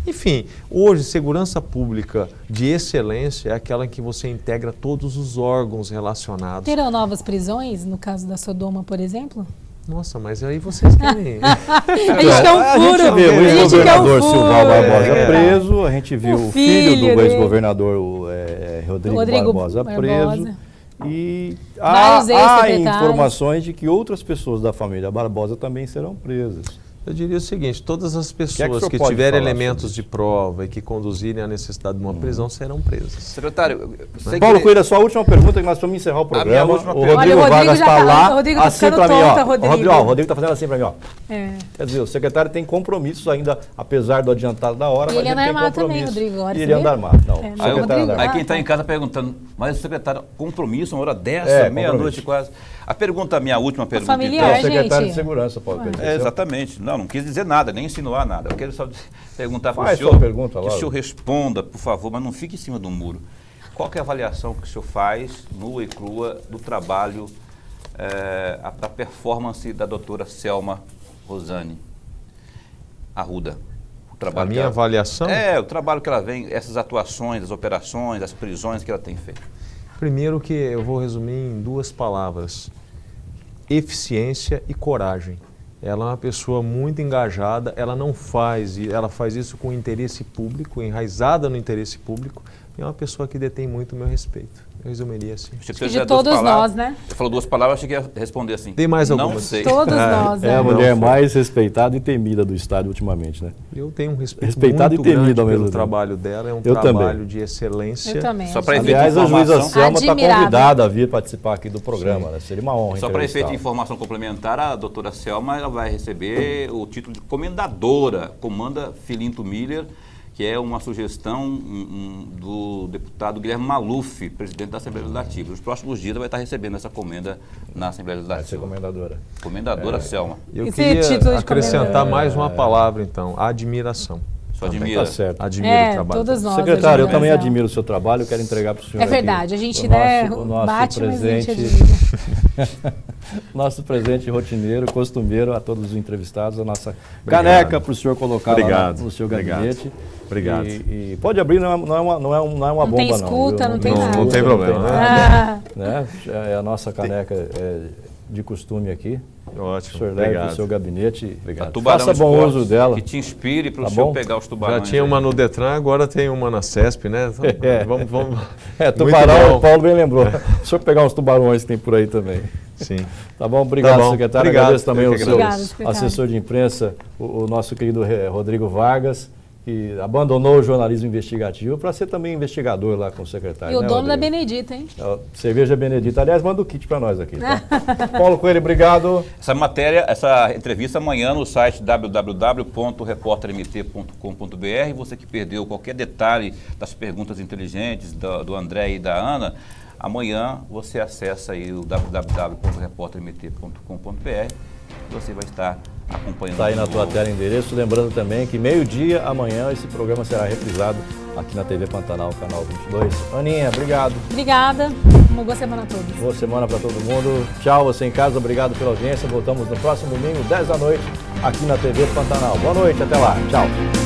Enfim, hoje, segurança pública de excelência é aquela em que você integra todos os órgãos relacionados. Terão novas prisões, no caso da Sodoma, por exemplo? Nossa, mas aí vocês querem... A gente quer um A furo. gente viu o a gente quer um ex-governador furo. Silval Barbosa preso, a gente viu O o filho filho do dele. ex-governador Rodrigo Barbosa preso. Barbosa. E Vários há ex-secretários. informações de que outras pessoas da família Barbosa também serão presas. Eu diria o seguinte, todas as que o pessoas senhor que pode tiverem falar elementos sobre de prova e que conduzirem à necessidade de uma prisão serão presas. Secretário, eu sei Paulo que... Coelho, a sua última pergunta, que nós vamos encerrar o programa. minha última O pergunta. Rodrigo Olha, o Rodrigo Vargas já está tá- lá, o Rodrigo tá assim ficando para mim, tonta, ó. Rodrigo. O Rodrigo está fazendo assim para mim, ó. É. Quer dizer, o secretário tem compromissos ainda, apesar do adiantado da hora, E mas ele anda tem armado também, compromisso. Rodrigo, agora E você ele vê? anda armado. Não, É, o não, secretário Rodrigo, anda Aí armado. quem está em casa perguntando, mas o secretário, compromisso, uma hora dessa, compromisso. meia-noite quase. A minha última pergunta, familiar, É o então, secretário gente. de segurança, Paulo Coelho. exatamente. Não quis dizer nada, nem insinuar nada. Eu quero só perguntar para o Faz senhor, sua pergunta que logo. o senhor responda, por favor, mas não fique em cima do muro. Qual que é a avaliação que o senhor faz, nua e crua, do trabalho, da performance da doutora Selma Rosane Arruda? O trabalho A que minha ela- avaliação? o trabalho que ela vem, essas atuações, as operações, as prisões que ela tem feito. Primeiro que eu vou resumir em duas palavras. Eficiência e coragem. Ela é uma pessoa muito engajada, ela faz isso com interesse público, enraizada no interesse público, e é uma pessoa que detém muito o meu respeito. Eu resumiria assim. Achei que E você de ia duas todos palavras. nós, né? Você falou duas palavras, achei que ia responder assim. Tem mais Não algumas? sei. Todos nós, É né? a Não, mulher foi. mais respeitada e temida do Estado ultimamente, né? Eu tenho um respeito Respeitada muito e temida grande ao mesmo pelo tempo. trabalho dela, é um Eu trabalho também. de excelência. Eu também. Só acho. pra efeito Aliás, de a juíza informação. Selma está Admirável. convidada a vir participar aqui do programa, né? Seria uma honra Só para efeito de entrevistá-la. informação complementar, a doutora Selma ela vai receber o título de comendadora, comanda Filinto Miller, que é uma sugestão do deputado Guilherme Maluf, presidente da Assembleia Legislativa. Nos próximos dias ela vai estar recebendo essa comenda na Assembleia Vai ser Legislativa. comendadora. Comendadora Selma. Eu Esse queria título de acrescentar comendador. mais uma palavra, então, admiração. Só Também. admira. Tá certo. Admiro o trabalho todos dela. nós. Secretário, eu também admiramos admiro o seu trabalho, eu quero entregar para o senhor É aqui verdade, a gente, o né, nosso, o nosso bate, mas a gente presente, admira. nosso presente rotineiro, costumeiro a todos os entrevistados, a nossa Obrigado. caneca para o senhor colocar Obrigado. lá no seu Obrigado. gabinete. Obrigado. E pode abrir, não é uma Não bomba tem não. escuta, viu? não tem nada. escuta, Não tem problema, nada, Ah, né? É a nossa caneca de costume aqui. Ótimo, O senhor leve obrigado. para o seu gabinete. A Tubarão Faça bom Esportes, uso dela. que te inspire para o Tá senhor bom? pegar os tubarões. Já tinha uma no Detran, agora tem uma na CESP, né? Então, vamos. Tubarão, Muito bom. o Paulo bem lembrou. Deixa eu pegar uns tubarões que tem por aí também. Sim. Tá bom? Obrigado, Tá bom. secretário. Obrigado. Agradeço também Eu ao que seu agradeço. Obrigada, secretário. assessor de imprensa, o nosso querido Rodrigo Vargas, que abandonou o jornalismo investigativo para ser também investigador lá com o secretário. E o né, dono da Rodrigo? Benedita, hein? Cerveja Benedita. Aliás, manda o kit para nós aqui. Tá? Paulo Coelho, obrigado. Essa matéria, essa entrevista amanhã no site www.reportermt.com.br. Você que perdeu qualquer detalhe das perguntas inteligentes do André e da Ana, amanhã você acessa aí o www.reportermt.com.br e você vai estar acompanhando. Está aí na tua tela o endereço. Lembrando também que meio-dia amanhã esse programa será reprisado aqui na TV Pantanal, canal 22. Aninha, obrigado. Obrigada. Uma boa semana a todos. Boa semana para todo mundo. Tchau, você em casa. Obrigado pela audiência. Voltamos no próximo domingo, 10 da noite, aqui na TV Pantanal. Boa noite, até lá. Tchau.